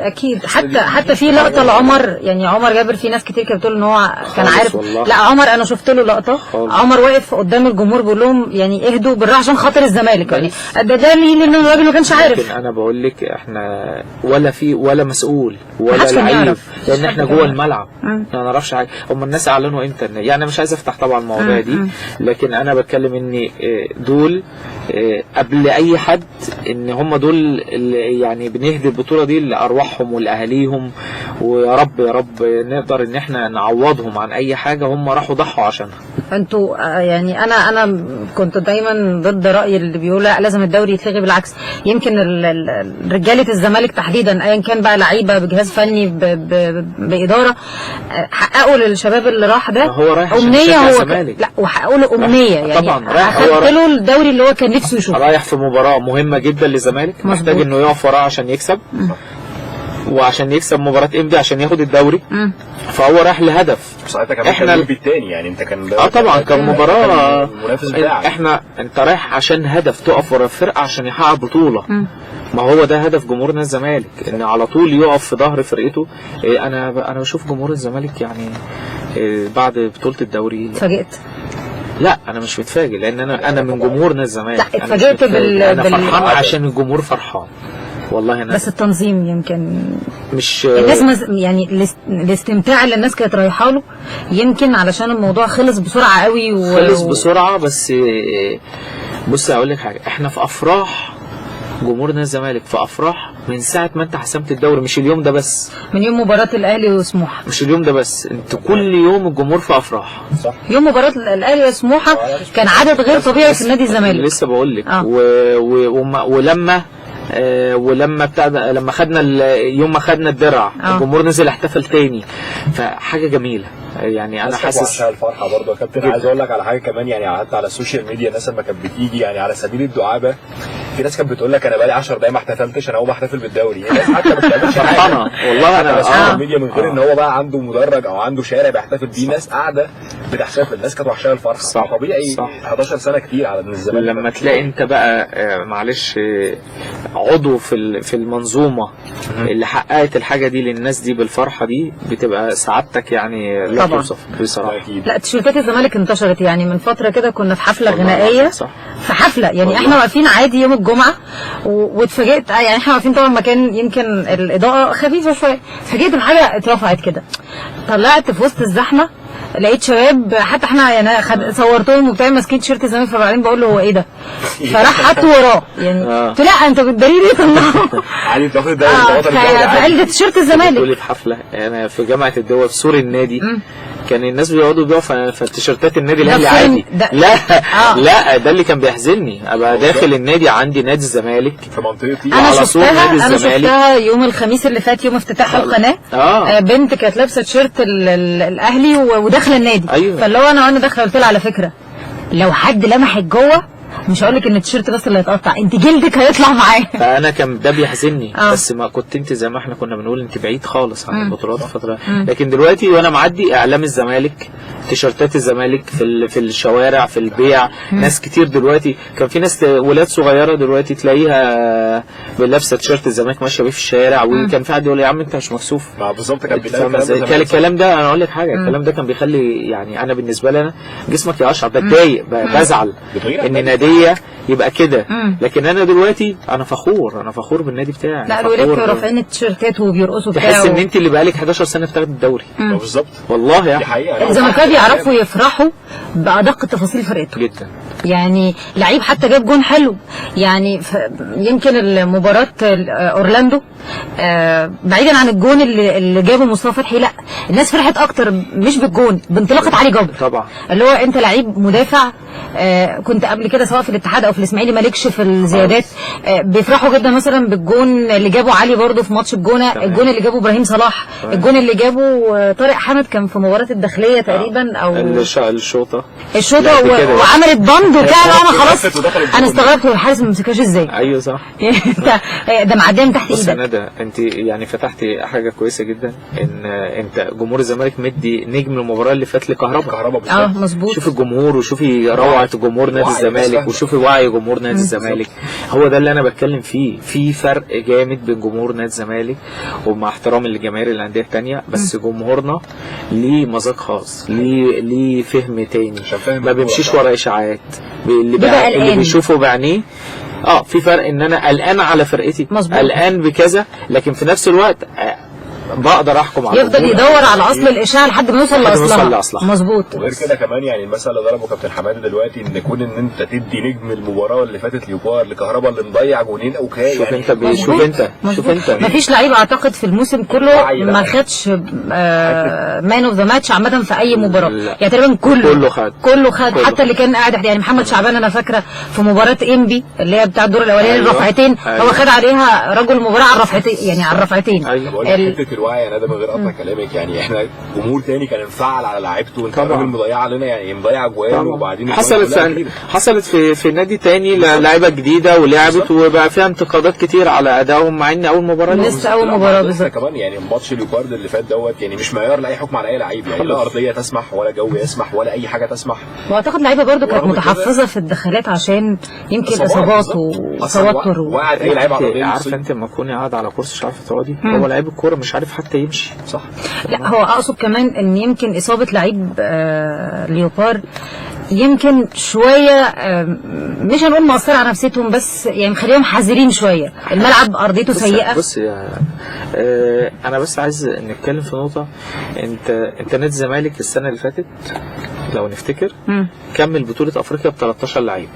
اكيد. حتى في لقطه لعمر، يعني عمر جابر في ناس كتير كانت بتقول ان هو كان عارف والله. لا عمر انا شفت له لقطه عمر واقف قدام الجمهور بيقول لهم يعني اهدوا بالراحه عشان خاطر الزمالك، يعني ده دليل ان الراجل ما كانش عارف. لكن انا بقول لك احنا ولا مسؤول ولا لعيب، لان احنا جوه الملعب ما نعرفش حاجه. هم الناس اعلنوا امتى؟ يعني مش عايز افتح طبعا المواضيع دي، لكن انا بتكلم ان دول قبل اي حد ان هم دول اللي يعني بنهدي البطوله دي لارواحهم ولاهاليهم، ويا رب نقدر ان احنا نعوضهم عن اي حاجه هم راحوا ضحوا عشانها. انتوا يعني انا كنت دايما ضد راي اللي بيقول لا لازم الدوري يتلغي. بالعكس يمكن رجاله الزمالك تحديدا ايا كان بقى لعيبه بجهاز فني باداره حققوا للشباب اللي راح ده امنيه، لا وحققوا له امنيه يعني طبعا رايح له الدوري اللي هو كان نفسه يشوفه. رايح في مباراه مهمه جدا للزمالك، محتاج انه يقف وراه عشان يكسب وعشان يكسب مباراه امبي عشان ياخد الدوري. فهو راح لهدف. ساعتها كمان كان الامبي الثاني يعني انت كان طبعا كان مباراه المنافس بتاعك. انت رايح عشان هدف تقف ورا الفرقه عشان يحقق بطوله. ما هو ده هدف جمهورنا الزمالك، ان على طول يقف في ظهر فرقته. انا بشوف جمهور الزمالك يعني بعد بطوله الدوري اتفاجئت. لا انا مش متفاجئ لان انا من جمهورنا الزمالك. لا اتفاجئت انا فرحان عشان الجمهور فرحان والله. انا بس التنظيم يمكن مش الناس يعني الاستمتاع اللي الناس كانت رايحه له يمكن علشان الموضوع خلص بسرعه قوي خلص بسرعه. بس بص اقول لك حاجه، احنا في افراح جمهورنا الزمالك في افراح من ساعه ما انت حسمت الدوري، مش اليوم ده بس، من يوم مباراه الاهلي وسموحه، مش اليوم ده بس، انت كل يوم الجمهور في افراح. صح. يوم مباراه الاهلي وسموحه كان عدد غير طبيعي في نادي الزمالك. لسه بقول لك لما خدنا يوم ما خدنا الدرع الجمهور نزل احتفل تاني، فحاجه جميله يعني. انا حاسس الفرحه برضه يا كابتن. عايز اقول لك على حاجه كمان، يعني حتى على السوشيال ميديا الناس لما كانت بتيجي يعني على سبيل الدعابه، في ناس كانت بتقول لك انا بقالي 10 دقايق ما احتفلتش، انا هقوم احتفل بالدوري. الناس حتى ما بتعملش فرحانه والله. انا السوشيال ميديا من غير ان هو بقى عنده مدرج او عنده شارع بيحتفل بيه، ناس قاعده بتحتفل، الناس كانت وحشاها الفرحه. طبيعي 11 سنه كتير على الزمالك. لما تلاقي انت بقى معلش عضو في المنظومه اللي حققت الحاجه دي للناس دي بالفرحه دي، بتبقى سعادتك يعني لا توصف بصراحه. لا تيشيرتات الزمالك انتشرت يعني من فتره كده، كنا في حفله غنائيه، في حفله يعني احنا واقفين عادي يوم الجمعه واتفاجئت يعني احنا واقفين طبعا مكان يمكن الاضاءه خفيفه شويه، اتفاجئت بحاجه اترفعت كده، طلعت في وسط الزحمه لقيت شباب حتى احنا يعني صورتهم وبتاع ماسكين تيشيرت الزمالك، فبعدين بقول له هو ايه ده؟ فراح حط وراه يعني قلت لا انت بتداري ليه طلعه عادي بتاخد ده في علبه تيشيرت الزمالك. تقولي في حفله انا في جامعه الدول في سور النادي كان الناس بيقعدوا يبيعوا في تيشيرتات النادي الاهلي عادي. لا لا ده اللي كان بيحزنني، ابقى داخل النادي عندي نادي الزمالك في منطقتي انا شفتها يوم الخميس اللي فات يوم افتتاح القناه. بنت كانت لابسه تيشيرت الاهلي وداخله النادي. أيوة. فاللي هو انا داخله قلت لها على فكره لو حد لمحك جوه مش هقول لك ان التيشيرت بس اللي هيتقطع، انت جلدك هيطلع معاه. فانا كان ده بيحزنني. بس ما كنت انت زي ما احنا كنا بنقول انت بعيد خالص عن البطولات فتره. لكن دلوقتي وانا معدي اعلام الزمالك، تيشيرتات الزمالك في الشوارع، في البيع. ناس كتير دلوقتي، كان في ناس ولاد صغيره دلوقتي تلاقيها لابسه تيشيرت الزمالك ماشيه بيه في الشارع. وكان في حد يقول يا عم انت مش مكسوف. بالظبط كان الكلام ده انا اقول لك حاجه، الكلام ده كان بيخلي يعني انا بالنسبه لي انا جسمك يقشعر، بتضايق، بزعل ان ناديه يبقى كده. لكن انا دلوقتي انا فخور بالنادي بتاعي. لا الولاد كانوا رافعين التيشيرتات وبيرقصوا بتاعه، تحس ان انت اللي بقالك 11 سنه بتاخدي الدوري. بالظبط والله يعني دي حقيقه. الزمالكاويه بيعرفوا يفرحوا بادق تفاصيل فرقته جدا. يعني لعيب حتى جاب جون حلو يعني يمكن المباراه اورلاندو بعيدا عن الجون اللي جابه مصطفى فتحي، لا الناس فرحت اكتر مش بالجون، بانطلاقه علي جبر طبعا. اللي هو انت لعيب مدافع كنت قبل كده سواء في الاتحاد او في الاسماعيلي مالكش في الزيادات. بيفرحوا جدا مثلا بالجون اللي جابه علي برضه في ماتش الجونه، الجون اللي جابه ابراهيم صلاح، الجون اللي جابه طارق حامد كان في مباراه الداخليه تقريبا او الشوطه وعملت بند وبتاع. انا خلاص انا استغربت الحارس ما مسكهاش ازاي. ايوه صح. ده معديه من تحت ايدك. بص يا ندى انت يعني فتحتي حاجه كويسه جدا، ان انت جمهور الزمالك مدي نجم المباراه اللي فات لكهربا. مظبوط. شوفي الجمهور وشوفي روعه جمهور نادي الزمالك وشوفي وعي جمهور نادي الزمالك. هو ده اللي انا بتكلم فيه، في فرق جامد بين جمهور نادي الزمالك ومع احترام لجماهير الانديه الثانيه، بس جمهورنا ليه مذاق خاص، ليه فهم تاني، ما بيمشيش ورا اشاعات، اللي بيشوفه بعينيه. في فرق ان انا قلقان على فرقتي، قلقان بكذا، لكن في نفس الوقت بقدر احكم على يفضل يدور على اصل الاشاعه لحد ما يوصل لاصلها. مظبوط. وغير كده كمان يعني المثل اللي ضربه كابتن حماده دلوقتي ان يكون ان انت تدي نجم المباراه اللي فاتت لكهربا اللي مضيع جونين او كاي. شوف انت مفيش لعيب اعتقد في الموسم كله ما خدش مان اوف ذا ماتش عامه في اي مباراه. يعني تقريبا كله خد حتى اللي كان قاعد يعني محمد شعبان انا فاكره في مباراه انبي اللي هي بتاع الدور الاولاني الرفعتين هو خد عليها رجل المباراه على الرفعتين يعني على الرفعتين. الوعي انا ده من غير قطع كلامك يعني احنا جمهور تاني كان انفعل على لعيبته وانت راجل مضيع علينا يعني مضيع اجوان وبعدين حصلت في نادي تاني لعيبه جديده ولعبت وبقى فيها انتقادات كتير على ادائهم مع ان اول مباراه بالظبط. كمان يعني ماتش اليوكارد اللي فات دوت يعني مش معيار لاي حكم على اي لعيب يعني لا ارضيه تسمح ولا جو يسمح ولا اي حاجه تسمح. واعتقد لعيبه برده كانت متحفظه في الدخلات عشان يمكن اصابات وتوتر وقعد اي لعيب على الارضيه. عارفه انت لما تكوني قاعده على كرسي مش عارفه تقعدي، هو لعيب الكوره مش عارف حتى يمشي. صح. لا هو اقصد كمان ان يمكن اصابه لعيب ليوبار يمكن شويه مش هنقول مؤثره على نفسيتهم بس يعني مخليهم حذرين شويه. الملعب ارضيته سيئه. بص انا بس عايز نتكلم في نقطه. انت نادي الزمالك السنه اللي فاتت لو نفتكر كمل بطوله افريقيا ب 13 لعيب.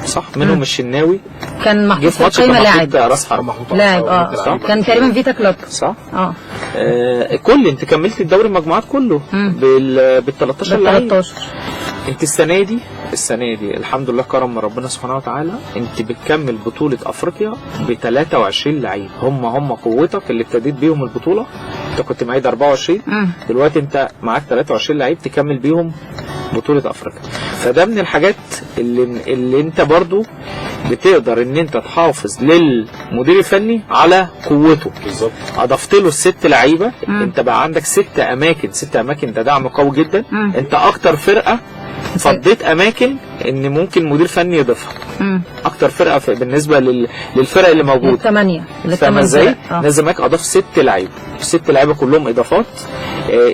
صح. منهم الشناوي كان محطوط في القايمه لاعب راس حرب لاعب كان تقريبا فيتا كلوب. صح. كل انت كملت الدوري المجموعات كله بال 13 لعيب. انت السنه دي الحمد لله كرم من ربنا سبحانه وتعالى انت بتكمل بطوله افريقيا ب 23 لعيب. هم قوتك اللي ابتديت بيهم البطوله. انت كنت معيد 24 دلوقتي انت معاك 23 لعيب تكمل بيهم بطوله افريقيا. فده من الحاجات اللي انت برضو بتقدر ان انت تحافظ للمدير الفني على قوته. بالظبط. اضفت له الست لعيبه انت بقى عندك 6 اماكن ده دعم قوي جدا. انت اكتر فرقه فضيت اماكن ان ممكن مدير فني يضيفها. اكتر فرقه بالنسبه للفرق اللي موجوده 8 ازاي؟ نادي الزمالك اضاف 6 لعيبه كلهم اضافات.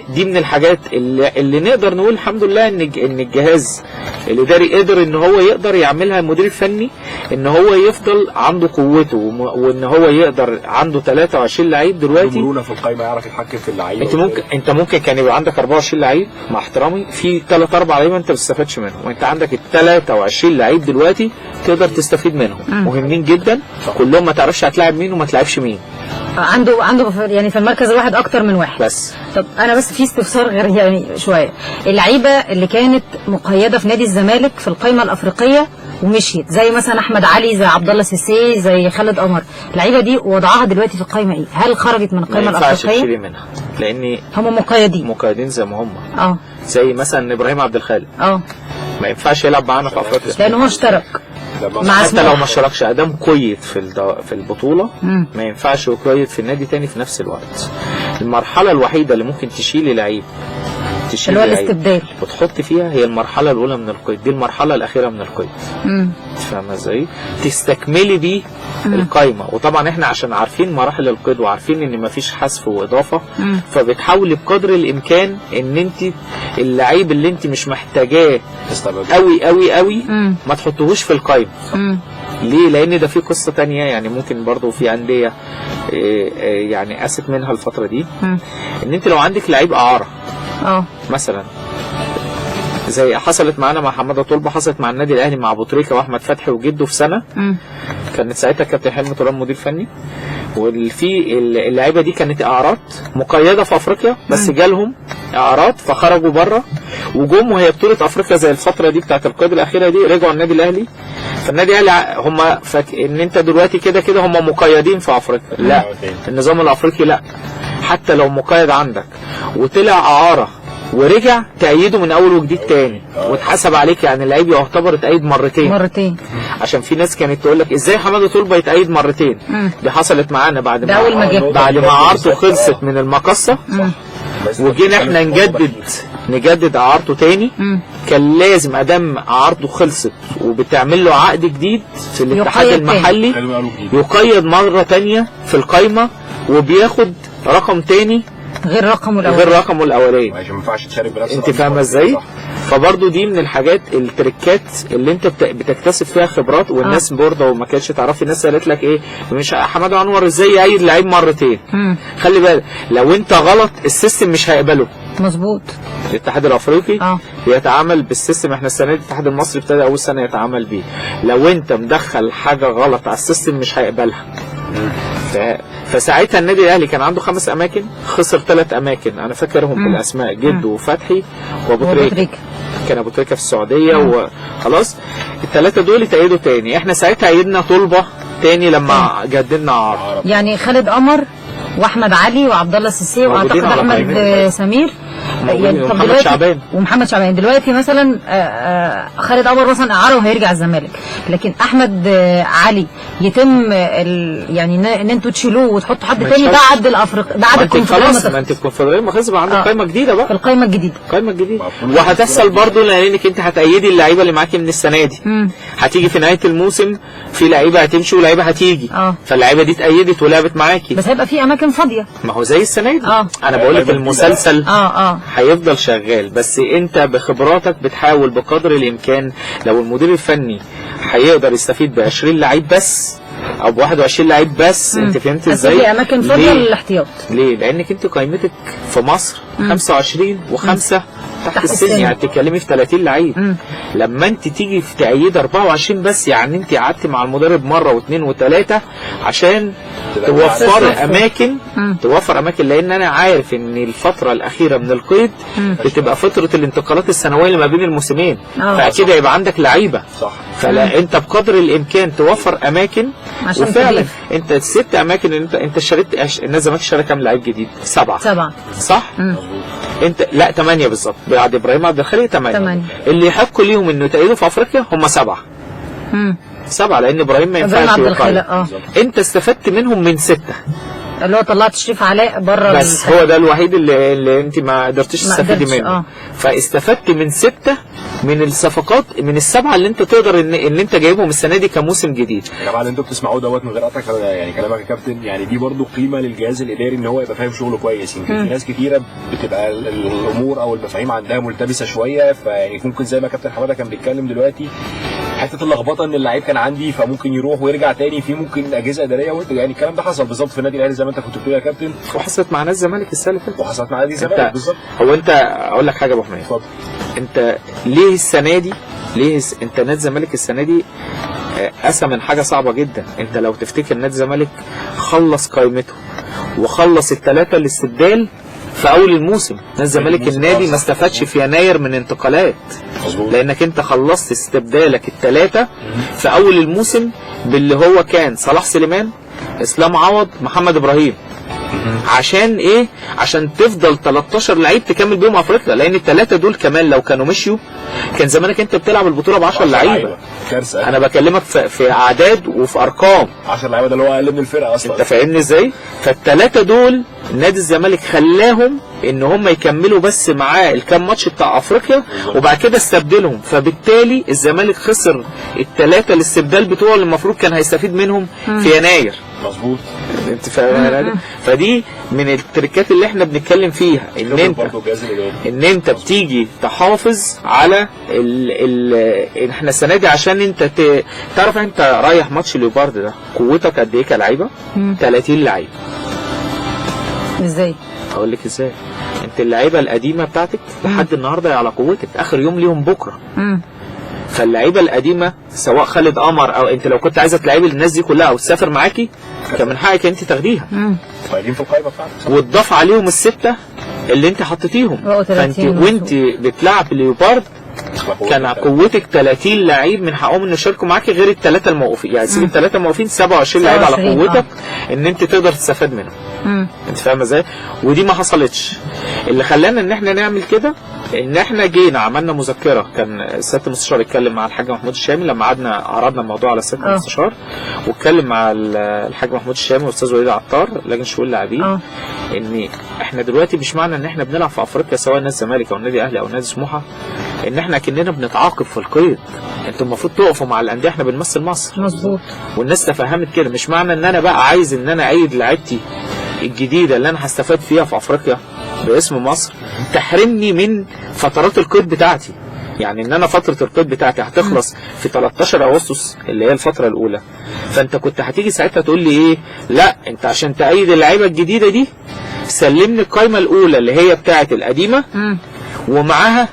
دي من الحاجات اللي نقدر نقول الحمد لله ان الجهاز الاداري قدر ان هو يقدر يعملها المدير الفني، ان هو يفضل عنده قوته وان هو يقدر عنده 23 لعيب دلوقتي مرونه في القايمه، يعرف يتحكم في اللعيبه. انت ممكن كان يبقى عندك 24 لعيب مع احترامي، في 3 4 لعيبه انت ما بتستفادش منهم، وانت عندك ال 23 لعيب دلوقتي تقدر تستفيد منهم، مهمين جدا كلهم، ما تعرفش هتلاعب مين وما تلعبش مين. عنده يعني في المركز الواحد اكتر من واحد بس. طب انا بس في استفسار غير يعني شويه، اللعيبه اللي كانت مقيده في نادي الزمالك في القائمه الافريقيه ومشيت، زي مثلا احمد علي، زي عبد الله سيسي، زي خالد قمر، اللعيبه دي وضعها دلوقتي في القائمه ايه؟ هل خرجت من القائمه الافريقيه؟ ما ينفعش تشيلي منها لان هم مقيدين زي ما هم. زي مثلا ابراهيم عبد الخالق ما ينفعش يلعب معانا في افريقيا لانه هو اشترك حتى لو ما اشتركش، ادام قيد في البطوله ما ينفعش يقيد في النادي تاني في نفس الوقت. المرحله الوحيده اللي ممكن تشيل لعيب اللي هو الاستبدال وتحط فيها هي المرحله الاولى من القيد، دي المرحله الاخيره من القيد. فاهمه ازاي؟ تستكملي بيه القايمه. وطبعا احنا عشان عارفين مراحل القيد وعارفين ان مفيش حذف واضافه، فبتحاولي بقدر الامكان ان انت اللعيب اللي انت مش محتاجاه قوي قوي قوي ما تحطوهوش في القايمه. ليه؟ لان ده في قصه تانية، يعني ممكن برضو في انديه يعني قست منها الفتره دي، ان انت لو عندك لعيب اعاره مثلا زي حصلت معانا مع حماده طلبه، حصلت مع النادي الاهلي مع ابو تريكه واحمد فتحي وجده في سنه. كانت ساعتها كابتن حلمي طولان مدير فني، وفي اللعيبه دي كانت اعارات مقيده في افريقيا، بس جالهم اعارات فخرجوا بره وجم، وهي بطوله افريقيا زي الفتره دي بتاعت القيد الاخيره دي رجعوا النادي الاهلي. فالنادي الاهلي هم ان انت دلوقتي كده هم مقيدين في افريقيا. لا، النظام الافريقي لا، حتى لو مقيد عندك وطلع اعاره ورجع تأيده من اول وجديد تاني واتحسب عليك، يعني اللعيب يعتبر اتأيد مرتين. عشان في ناس كانت تقول لك ازاي حماده طلبه يتأيد مرتين. دي حصلت معانا بعد ما اعارته خلصت من المقصه، وجينا احنا نجدد اعارته تاني. كان لازم ادام اعارته خلصت وبتعمل له عقد جديد في الاتحاد المحلي يقيد مره تانية في القايمه، وبياخد رقم تاني غير رقمه الاولاني عشان ما ينفعش تشارك بنفس. انت فاهمه ازاي؟ فبرضه دي من الحاجات التريكات اللي انت بتكتسب فيها خبرات، والناس برضه ما كانتش تعرف. الناس قالت لك ايه، مش حماده انور ازاي يأيد لعيب مرتين؟ خلي بالك لو انت غلط السيستم مش هيقبله. مظبوط. الاتحاد الافريقي بيتعامل بالسيستم، احنا السنه دي الاتحاد المصري ابتدى اول سنه يتعامل بيه. لو انت مدخل حاجه غلط على السيستم مش هيقبلها. فساعتها النادي الاهلي كان عنده 5 اماكن، خسر 3 اماكن انا فاكرهم بالاسماء، جده وفتحي وابو تريكه. كان ابو تريكه في السعوديه وخلاص. ال3 دول اتأيدوا تاني. احنا ساعتها أيدنا طلبه تاني لما جددنا عرض. يعني خالد قمر واحمد علي وعبد الله سيسي واعتقد احمد سمير يعني. طب دلوقتي ومحمد شعبان دلوقتي مثلا خالد قمر مثلا اعاره وهيرجع الزمالك، لكن احمد علي يتم يعني ان انتوا تشيلوه وتحطوا حد تاني بعد الكونفدراليه. ما انت الكونفدراليه ما خلاص بقى عندك قائمه جديده بقى. القائمه الجديده وهتحصل برضه لانك انت هتأيدي اللعيبه اللي معاكي من السنه دي. هتيجي في نهايه الموسم في لعيبه هتمشي ولاعيبه هتيجي. فاللعيبه دي اتأيدت ولعبت معاكي، بس هيبقى في اماكن فاضيه. ما هو زي السنه دي. انا بقول لك المسلسل هيفضل شغال، بس انت بخبراتك بتحاول بقدر الامكان. لو المدير الفني هيقدر يستفيد ب20 لعيب بس او ب21 لعيب بس، انت فهمت ازاي؟ في اماكن فاضيه للاحتياط. ليه؟ لانك انت قائمتك في مصر 25 و5 تحت السن، يعني بتتكلمي في 30 لعيب. لما انت تيجي في تأييد 24 بس، يعني انت قعدتي مع المدرب مره واثنين وثلاثه عشان توفر اماكن. لان انا عارف ان الفتره الاخيره من القيد بتبقى فتره الانتقالات السنويه اللي ما بين الموسمين، فاكيد هيبقى عندك لعيبه. فلا انت بقدر الامكان توفر اماكن. وفعلا انت 6 اماكن انت اشتريت. الناس زمان اشترى كام لعيب جديد؟ 7 صح؟ انت لا 8 بالظبط. بعد ابراهيم عبد الخالق 8 اللي يحقوا ليهم انه يتأيدوا في افريقيا هم 7. 7 لان ابراهيم ما ينفعش يقال. انت استفدت منهم من 6 اللي هو طلعت شريف علاء بره بس هو ده الوحيد اللي انت ما قدرتيش تستفيدي منه. فاستفدت من 6 من الصفقات من ال7 اللي انت تقدر ان انت جايبهم السنه دي كموسم جديد. يا جماعه اللي انتوا بتسمعوه دوت من غير قطع يعني كلامك يا كابتن، يعني دي برضو قيمه للجهاز الاداري ان هو يبقى فاهم شغله كويس. يمكن في ناس كتيره بتبقى الامور او المفاهيم عندها ملتبسه شويه، فيعني ممكن زي ما كابتن حماده كان بيتكلم دلوقتي حته اللخبطه ان اللعيب كان عندي فممكن يروح ويرجع تاني، في ممكن اجهزه اداريه يعني الكلام ده حصل بالظبط في النادي الاهلي زي ما انت كنت بتقول يا كابتن، وحصلت مع نادي الزمالك السنه اللي فاتت، وحصلت مع نادي الزمالك بالظبط. هو انت اقول لك حاجه يا ابو حميد، اتفضل. انت ليه السنه دي انت نادي الزمالك السنه دي قسم من حاجه صعبه جدا. انت لو تفتكر نادي الزمالك خلص قائمته وخلص ال3 الاستبدال في اول الموسم. نادي الزمالك النادي ما استفادش في يناير من انتقالات لانك انت خلصت استبدالك ال3 في اول الموسم باللي هو كان صلاح سليمان، اسلام عوض، محمد ابراهيم. عشان ايه؟ عشان تفضل 13 لعيب تكمل بيهم افريقيا، لان ال3 دول كمان لو كانوا مشيوا كان زمانك انت بتلعب البطوله ب10 لعيبه. كارثه. انا بكلمك في اعداد وفي ارقام. 10 لعيبه ده اللي هو اقل من الفرقه اصلا. انت فاهمني ازاي؟ فال3 دول نادي الزمالك خلاهم ان هم يكملوا بس معاه الكام ماتش بتاع افريقيا وبعد كده استبدلهم، فبالتالي الزمالك خسر ال3 الاستبدال بتوعه اللي المفروض كان هيستفيد منهم في يناير. مظبوط. انت فاهم؟ فدي من التركات اللي احنا بنتكلم فيها، ان انت بتيجي تحافظ على احنا السنه دي عشان انت تعرف انت رايح ماتش ليوبارد ده قوتك قد ايه كلاعيبه؟ 30 لعيب. ازاي؟ هقول لك ازاي. انت اللعيبه القديمه بتاعتك لحد النهارده على قوتك، اخر يوم ليهم بكره. فاللعيبه القديمه سواء خالد قمر او انت لو كنت عايزه تلعبي الناس دي كلها او تسافر معاكي كان من حقك انت تاخديها. قايلين في القائمه بتاعتك. وتضاف عليهم ال6 اللي انت حطيتيهم. فانت وانت بتلعب ليوبارد كان قوتك 30 لعيب من حقهم ان يشاركوا معاكي غير ال3 الموقوفين، يعني سيب ال3 الموقوفين 27 لعيب على قوتك ان انت تقدر تستفاد منهم. انت فاهمه ازاي؟ ودي ما حصلتش. اللي خلانا ان احنا نعمل كده ان احنا جينا عملنا مذكره، كان سياده المستشار اتكلم مع الحاج محمود الشامي لما قعدنا عرضنا الموضوع على سياده المستشار، واتكلم مع الحاج محمود الشامي والاستاذ وليد عطار لجنه شؤون اللاعبين ان احنا دلوقتي مش معنى ان احنا بنلعب في افريقيا سواء نادي الزمالك او النادي الاهلي او نادي سموحه ان احنا كاننا بنتعاقب في القيد. انتوا المفروض تقفوا مع الانديه، احنا بنمثل مصر. مظبوط. والناس تفهمت كده، مش معنى ان انا بقى عايز ان انا اعيد لعيبتي الجديده اللي انا هستفاد فيها في افريقيا باسم مصر تحرمني من فترات القيد بتاعتي. يعني ان انا فتره القيد بتاعتي هتخلص في 13 اغسطس اللي هي الفتره الاولى، فانت كنت هتيجي ساعتها تقول لي ايه؟ لا انت عشان تأيد اللعيبه الجديده دي سلمني القائمه الاولى اللي هي بتاعت القديمه ومعاها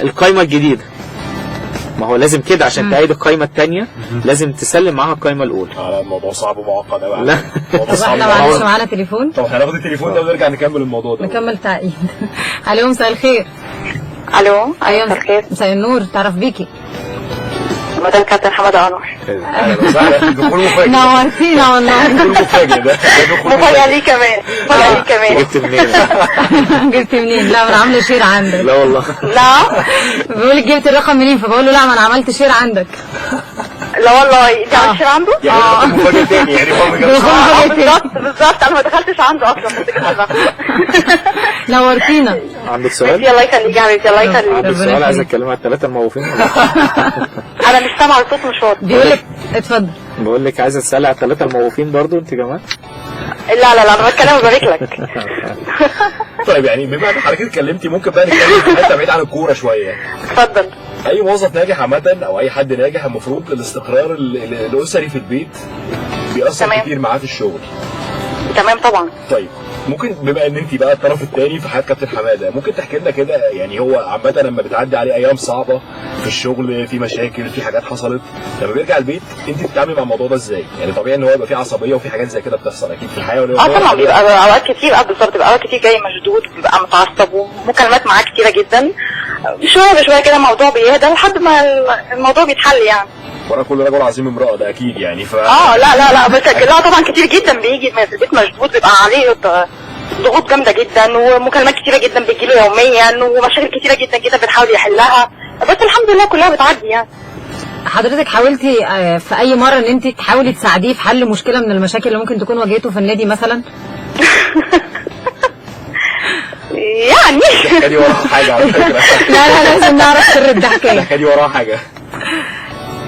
القائمه الجديده. ما هو لازم كده عشان تأيد القائمه الثانيه لازم تسلم معاها القائمه الاولى. لا الموضوع صعب ومعقد قوي. لا طب احنا معانا تليفون. طب هناخد التليفون ده ونرجع نكمل الموضوع ده. نكمل تعقيد. الو مساء الخير. الو مساء الخير. مساء النور، تعرف بيكي؟ مدام كابتن حماده انور. اهلا وسهلا. دخول مفاجئ. نورتينا والله. دخول مفاجئ ده. مفاجأة لي كمان. مفاجأة لي كمان. جبت منين؟ جبت منين؟ لا انا عامله شير عندك. لا والله. لا. بيقول لي جبت الرقم منين؟ فبقول له لا ما انا عملت شير عندك. لا والله انت عملت شير عنده؟ يعني مفاجئ تاني يعني هو بالظبط انا ما دخلتش عنده اصلا. نورتينا. عندك سؤال؟ الله يخليك يا حبيبتي الله يخليك. عندك سؤال عايز اتكلم على ال3 الموقوفين؟ انا مش سامعه الصوت مش واضح. بيقول لك اتفضل. بقول لك عايزه تسالي على ال3 الموقوفين برضو انت كمان؟ لا انا بتكلم وبارك لك. طيب يعني بما ان حضرتك اتكلمتي ممكن بقى نتكلم في حته بعيد عن الكوره شويه. اتفضل. اي موظف ناجح عامه او اي حد ناجح المفروض الاستقرار الاسري في البيت بيأثر كتير معاه في الشغل. تمام طبعا. طيب ممكن بما ان انت بقى الطرف الثاني في حياه كابتن حماده ممكن تحكي لنا كده يعني هو عامه لما بتعدي عليه ايام صعبه في الشغل في مشاكل في حاجات حصلت لما بيرجع البيت انت بتتعاملي مع الموضوع ده ازاي؟ يعني طبيعي ان هو يبقى فيه عصبيه وفي حاجات زي كده بتحصل اكيد في الحياه ولا طبعا بيبقى اوقات كتير بالظبط بيبقى اوقات كتير جاي مشدود وبيبقى متعصب ومكالمات معاه كتيره جدا شويه بشويه كده الموضوع بيهدى لحد ما الموضوع بيتحل يعني. ورا كل رجل عظيم امرأة ده اكيد يعني لا بس لا طبعا كتير جدا بيجي في البيت مشدود بيبقى عليه ضغوط جامده جدا ومكالمات كتيره جدا بتجيله يوميا ومشاكل كتيره جدا جدا بتحاول يحلها بس الحمد لله كلها بتعدي يعني. حضرتك حاولتي في اي مره ان انت تحاولي تساعديه في حل مشكله من المشاكل اللي ممكن تكون واجهته في النادي مثلا؟ يعني دخلي وراها حاجه على فكره. لا لازم نعرف سر الضحكه. دخلي وراها حاجه.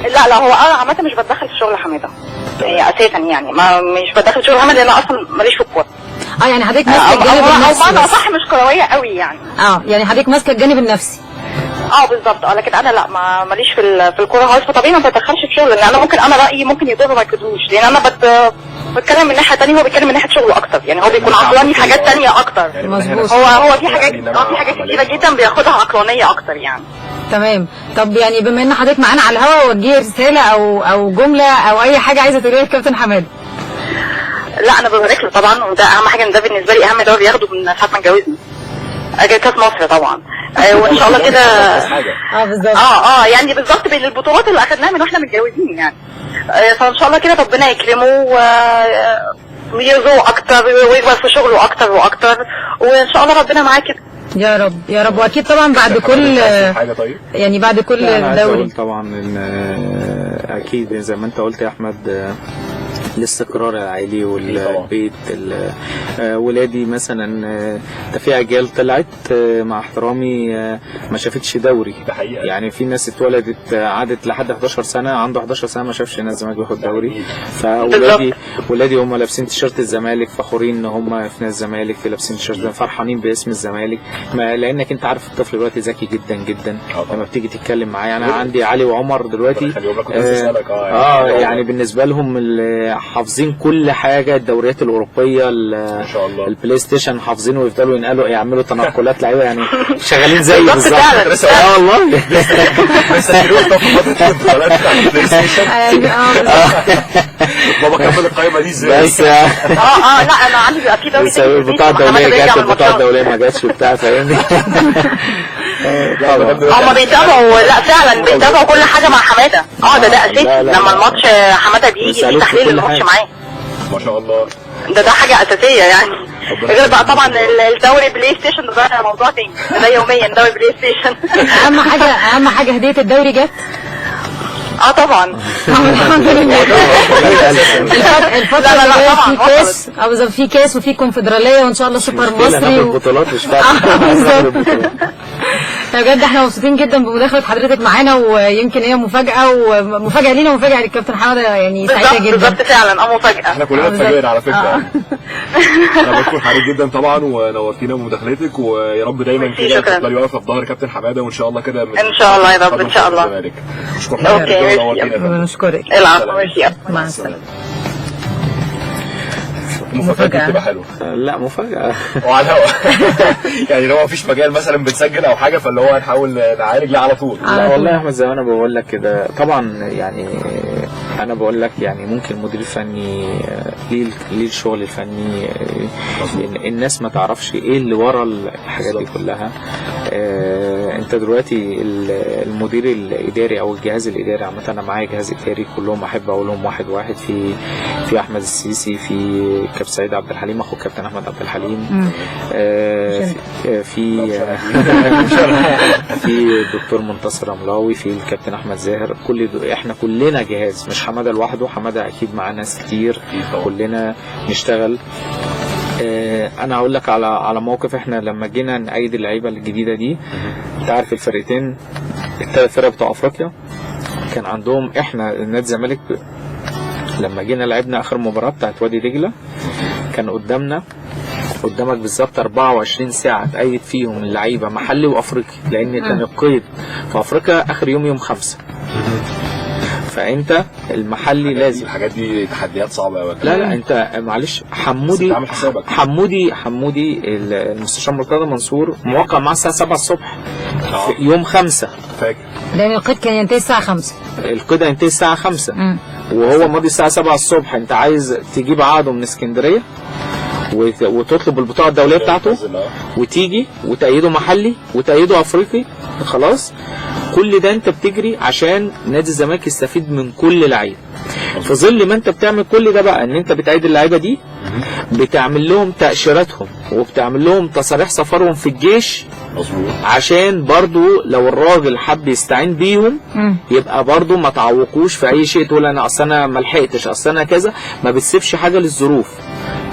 لا هو انا عامه مش بتدخل في شغل حماده اساسا، يعني مش بتدخل في شغل حماده لان انا اصلا ماليش في الكوره. يعني حضرتك ماسكه الجانب النفسي. او انا صح مش كرويه قوي يعني. يعني حضرتك ماسكه الجانب النفسي. بالظبط. لكن انا لا ماليش في الكوره خالص، فطبيعي ما بتدخلش في شغل، لان انا ممكن رايي ممكن يضر ما يفيدوش، لان انا بتكلم من ناحيه ثانيه، هو بيتكلم من ناحيه شغله اكتر، يعني هو بيكون عقلاني في حاجات ثانيه اكتر. مظبوط. هو في حاجات كتيره جدا بياخدها عقلانيه اكتر يعني. تمام. طب يعني بما ان حضرتك معانا على الهواء، وجهي رساله او جمله او اي حاجه عايزه تقوليها لكابتن حماده. لا انا ببارك له طبعا، وده اهم حاجه، ان ده بالنسبه لي اهم دوري بياخده من ساعه ما اتجوزنا، كاس مصر طبعا. وان شاء الله كده بالظبط. يعني بالظبط بين البطولات اللي اخدناها من واحنا متجوزين يعني. فان شاء الله كده ربنا يكرمه ويرزقه اكتر ويكبر في شغله اكتر واكتر، وان شاء الله ربنا معاه كده. يا رب يا رب. واكيد طبعا بعد كل يعني بعد كل دوري طبعا ان اكيد زي ما انت قلت يا احمد، الاستقرار العائلي والبيت. ولادي مثلا ده في اجيال طلعت مع احترامي ما شافتش دوري. يعني في ناس اتولدت عادت لحد 11 سنه، عنده 11 سنه ما شافش نادي الزمالك بياخد دوري. فولادي هم لابسين تيشيرت الزمالك، فخورين ان هم في نادي الزمالك، لابسين تيشيرت، فرحانين باسم الزمالك. لانك انت عارف الطفل دلوقتي ذكي جدا جدا لما بتيجي تتكلم معاه. انا عندي علي وعمر دلوقتي يعني بالنسبه لهم حافظين كل حاجه، الدوريات الاوروبيه، ما شاء الله، البلاي ستيشن حافظينه، ويفضلوا ينقلوا يعملوا تنقلات لعيبه، يعني شغالين زي بالظبط. والله بس بابا كمل القائمه دي ازاي؟ بس لا انا عندي بيبقى في دوري البطاقه الدوليه جت، البطاقه الدوليه ما جاتش وبتاع، فاهمني؟ هما بيتابعوا، لا فعلا بيتابعوا كل حاجه مع حماده. ده اساسي. لما الماتش حماده بيجي في تحليل الماتش معاه ما شاء الله. ده حاجه اساسيه يعني. غير بقى طبعا الدوري بلاي ستيشن ده موضوع تاني، ده يوميا دوري بلاي ستيشن. اهم حاجه هديه الدوري جت. طبعا الحمد لله. الفترة اللي في كاس، بالظبط، في كاس وفي كونفدرالية، وان شاء الله سوبر مصري البطولات مش فارقة. بجد احنا مبسوطين جدا بمداخلة حضرتك معانا، ويمكن هي مفاجأة لينا ومفاجأة للكابتن حماده، يعني سعيدة جدا. بالظبط فعلا مفاجأة. احنا كلنا اتفاجئنا على فكرة. انا بشكر حضرتك جدا طبعا، ونورتينا بمداخلتك، ويا رب دايما كده تفضلي واقفة في ظهر كابتن حماده، وان شاء الله كده ان شاء الله يا رب ان شاء الله. نشكرك. العفو. ماشي. مع السلامة. مفاجأة بتبقى حلوة. لا مفاجأة وعلى الهوا. يعني لو مفيش مجال مثلا بنسجل او حاجة، فاللي هو هنحاول نعالج على طول. لا والله يا احمد زي ما انا بقول لك كده، طبعا يعني انا بقول لك يعني ممكن المدير الفني ليه الشغل الفني، الناس ما تعرفش ايه اللي ورا الحاجات دي كلها. انت دلوقتي المدير الاداري او الجهاز الاداري عامه، انا معايا جهاز اداري كلهم احب اقولهم واحد واحد، في احمد السيسي، في كابتن سعيد عبد الحليم اخو كابتن احمد عبد الحليم، في الدكتور منتصر املاوي، في الكابتن احمد زاهر. احنا كلنا جهاز، مش حماده لوحده، حماده اكيد معاه ناس كتير، كلنا نشتغل. انا هقول لك على موقف. احنا لما جينا نأيد اللعيبه الجديده دي، انت عارف الفرقتين الثلاث فرق بتوع افريقيا كان عندهم، احنا نادي الزمالك لما جينا لعبنا اخر مباراه بتاعت وادي دجله، كان قدامك بالظبط 24 ساعه تأيد فيهم اللعيبه محلي وافريقي، لان كان القيد في افريقيا اخر يوم 5. فانت المحلي لازم. الحاجات دي تحديات صعبه قوي. لا انت معلش، حمودي المستشار مرتضى منصور موقع معاه الساعه 7 الصبح في يوم 5. فاكر لان القيد كان ينتهي الساعه 5. القيد هينتهي الساعه 5 وهو ماضي الساعه 7 الصبح. انت عايز تجيب عقده من اسكندريه وتطلب البطاقه الدوليه بتاعته، وتيجي وتأيده محلي وتأيده افريقي. خلاص كل ده انت بتجري عشان نادي الزمالك يستفيد من كل لعيب. في ظل ما انت بتعمل كل ده بقى، ان انت بتأيد اللعيبه دي بتعمل لهم تأشيراتهم وبتعمل لهم تصاريح سفرهم في الجيش، مظبوط، عشان برضو لو الراجل حب يستعين بيهم يبقى برضو ما تعوقوش في اي شيء، تقول انا اصل انا ما لحقتش، اصل انا كذا، ما بتسيبش حاجه للظروف.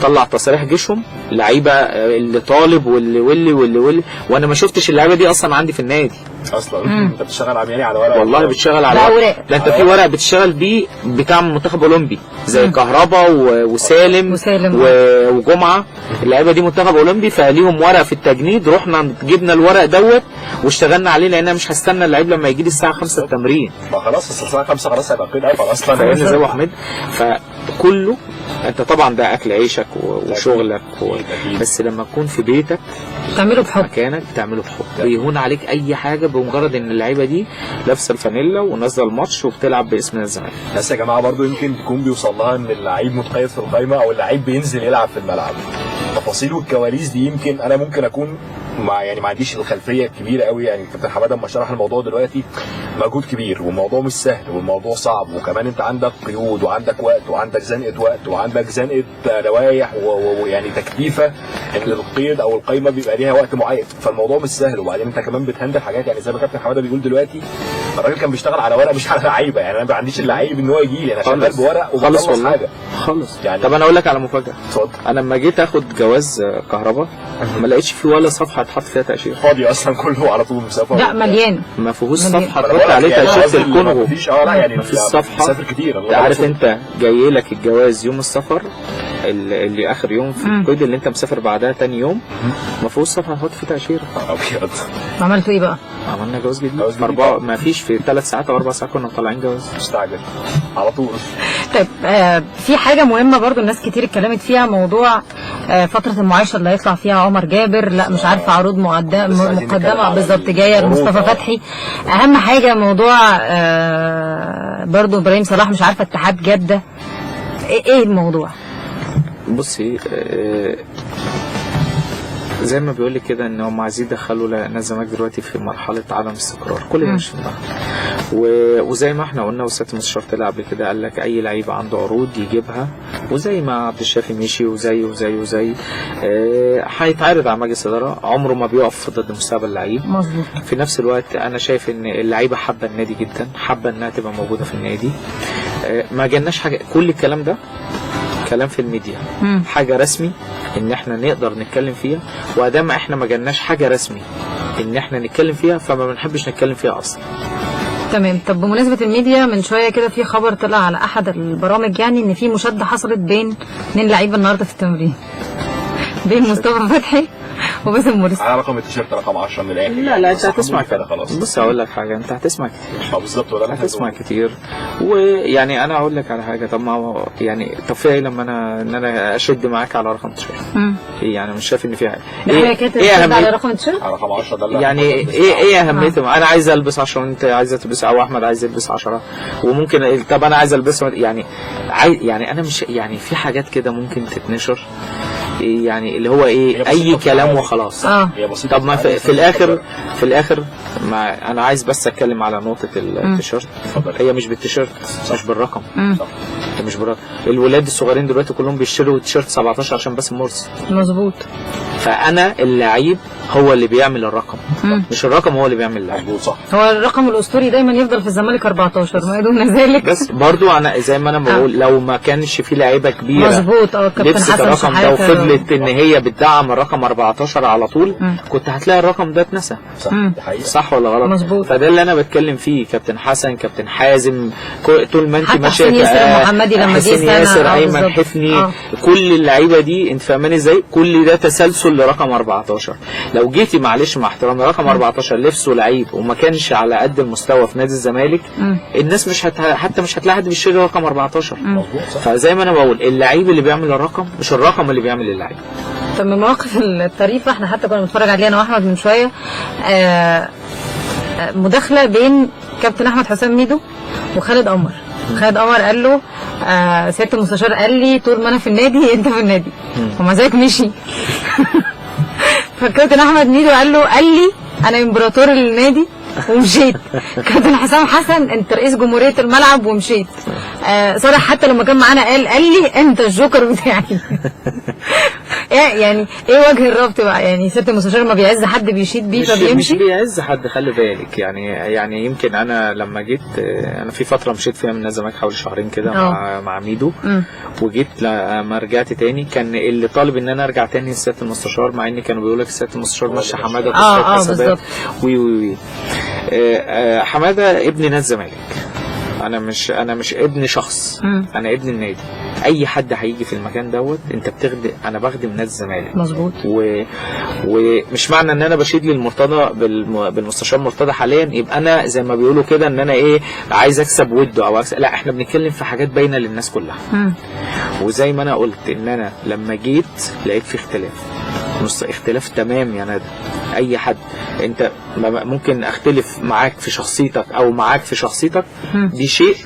طلع تصاريح جيشهم، لعيبه اللي طالب واللي وانا ما شفتش اللعيبه دي اصلا عندي في النادي اصلا. انت بتشتغل عمياني على ورق؟ والله بتشتغل على ورق. ده انت في ورق بتشتغل بيه بتاع منتخب اولمبي زي كهربا وسالم وجمعه. اللعيبه دي منتخب اولمبي، فليهم ورق في التجنيد، رحنا جبنا الورق دوت واشتغلنا عليه، لان انا مش هستنى اللعيب لما يجي لي الساعه 5 التمرين. ما خلاص الساعه 5 خلاص هيبقى قيد ايقاع اصلا. فاهمني زي ابو حميد؟ فكله انت طبعا ده اكل عيشك وشغلك بس لما تكون في بيتك تعمله بحب، مكانك تعمله بحب، بيهون عليك اي حاجه بمجرد ان اللعيبه دي لابسه الفانيلا ونازله الماتش وبتلعب باسم الزمالك. بس يا جماعه برضو يمكن تكون بيوصل لها ان اللعيب متقيد في القايمه او اللعيب بينزل يلعب في الملعب. التفاصيل والكواليس دي يمكن انا ممكن اكون ما عنديش الخلفيه الكبيره قوي. يعني كابتن حماده لما شرح الموضوع دلوقتي مجهود كبير والموضوع مش سهل والموضوع صعب، وكمان انت عندك قيود وعندك وقت وعندك زنقه وقت وعندك زنقه لوايح ويعني تكليفه ان القيد او القايمه بيبقى ليها وقت معين، فالموضوع مش سهل. وبعدين انت كمان بتهندل حاجات، يعني زي ما كابتن حماده بيقول دلوقتي الراجل كان بيشتغل على ورق مش على لعيبه. يعني انا ما عنديش اللعيب ان هو يجي لي، انا شغال بورق وبخلص حاجه خالص يعني. طب انا اقول لك على مفاجاه. اتفضل. انا لما جيت اخد جواز كهرباء ما لقيتش فيه ولا صفحه اتحط فيها تاشيره، فاضي اصلا كله على طول مسافر. لا مليان، ما فيهوش صفحه تحط عليه تاشيره الكونغو. مفيش لا يعني مفيش صفحه. مسافر كتير. عارف انت جاي لك الجواز يوم السفر اللي اخر يوم في القيد اللي انت مسافر بعدها تاني يوم، ما فيهوش صفحه تحط فيه تاشيره. ابيض. عملتوا ايه بقى؟ عملنا جواز جديد ما فيش في 3 ساعات او 4 ساعات كنا طالعين جواز مستعجل على طول. طيب في حاجه مهمه برضو الناس كتير اتكلمت فيها، موضوع فتره المعايشه اللي هيطلع فيها عمر جابر، لا مش عارفه عروض مقدمه بالظبط جايه لمصطفى فتحي. اهم حاجه موضوع برضو ابراهيم صلاح، مش عارفه اتحاد جده ايه الموضوع؟ بصي زي ما بيقول لك كده ان هم عايزين يدخلوا نادي الزمالك دلوقتي في مرحله عدم استقرار، كل ده مش وزي ما احنا قلنا وسياده المستشار طلع قبل كده قال لك اي لعيب عنده عروض يجيبها، وزي ما عبد الشافي مشي وزي هيتعرض على مجلس الاداره، عمره ما بيقف ضد مستقبل اللعيب. مظبوط. في نفس الوقت انا شايف ان اللعيبه حابه النادي جدا، حابه انها تبقى موجوده في النادي. ما جالناش حاجه، كل الكلام ده كلام في الميديا، حاجه رسمي ان احنا نقدر نتكلم فيها، وادام احنا ما جالناش حاجه رسمي ان احنا نتكلم فيها فما بنحبش نتكلم فيها اصلا. تمام. طب بمناسبه الميديا، من شويه كده في خبر طلع على احد البرامج يعني ان في مشاده حصلت بين 2 لعيبه النهارده في التمرين، بين مصطفى فتحي وباسم مرسي على رقم التيشيرت رقم 10 من الاخر. لا انت هتسمع كده خلاص. بص هقول لك حاجه، انت هتسمع كتير. بالظبط، ولا هتسمع كتير. ويعني انا هقول لك على حاجه، طب ما هو يعني طب في لما انا اشد معاك على رقم التيشيرت يعني مش شايف ان في حاجه. ايه على رقم التيشيرت؟ على رقم 10 ده يعني ايه اهميته؟ انا عايز البس 10 وانت عايزه تلبس، او احمد عايز يلبس 10 وممكن طب انا عايز البس يعني انا مش يعني في حاجات كده ممكن تتنشر يعني اللي هو ايه اي كلام وخلاص. طب ما في الاخر ما انا عايز بس اتكلم على نقطه التيشيرت. هي مش بالتيشيرت، مش بالرقم، مش بالرقم. الولاد الصغيرين دلوقتي كلهم بيشتروا تيشيرت 17 عشان باسم مرسي. مظبوط. فانا اللعيب هو اللي بيعمل الرقم، مش الرقم هو اللي بيعمل اللعيب. مظبوط صح. هو الرقم الاسطوري دايما يفضل في الزمالك 14 ما دون ذلك. بس برضو انا زي ما انا بقول لو ما كانش في لعيبه كبيره مظبوط كابتن حسن الرقم ده وفضلت ان هي بتدعم الرقم 14 على طول كنت هتلاقي الرقم ده اتنسى. صح ولا غلط؟ مظبوط. فده اللي انا بتكلم فيه. كابتن حسن، كابتن حازم، طول ما انت ماشيه حسين ياسر محمدي لما جه ياسر، ايمن حفني، كل اللعيبه دي انت فاهماني ازاي؟ كل ده تسلسل لرقم 14. لو جيتي معلش مع احترامي رقم 14 لبسه لعيب وما كانش على قد المستوى في نادي الزمالك الناس مش حتى مش هتلاقي حد بيشتري رقم 14. فزي ما انا بقول اللعيب اللي بيعمل الرقم مش الرقم اللي بيعمل اللعيب. طب من مواقف الطريفه احنا حتى كنا بنتفرج عليها انا واحمد من شويه مداخله بين كابتن احمد حسام ميدو وخالد قمر. خالد قمر قال له سياده المستشار قال لي طول ما انا في النادي انت في النادي، ومع ذلك مشي. فالكابتن احمد ميدو قال لي انا امبراطور النادي ومشيت. كابتن حسام حسن انت رئيس جمهوريه الملعب ومشيت. صراحة حتى لما كان معانا قال لي انت الجوكر بتاعي. يعني ايه وجه الربط بقى؟ يعني سيادة المستشار ما بيعز حد بيشيد بيه فبيمشي؟ مش بيعز حد، خلي بالك. يعني يمكن انا لما جيت، انا في فتره مشيت فيها من الزمالك حوالي شهرين كده مع ميدو، وجيت لما رجعت تاني كان اللي طالب ان انا ارجع تاني لسيادة المستشار، مع ان كانوا بيقول لك سيادة المستشار مشى حماده بالظبط. وي حماده ابن نادي الزمالك، انا مش ابن شخص، انا ابن النادي. اي حد هيجي في المكان دوت انت بتخدم، انا بخدم نادي الزمالك مظبوط. ومش معنى ان انا بشيد للمرتضى بالمستشار مرتضى حاليا يبقى انا زي ما بيقولوا كده ان انا ايه عايز اكسب وده او أكسب. لا، احنا بنتكلم في حاجات باينه للناس كلها. وزي ما انا قلت ان انا لما جيت لقيت في اختلاف تمام يا ندى. اي حد انت ممكن اختلف معاك في شخصيتك او معاك في شخصيتك، دي شيء،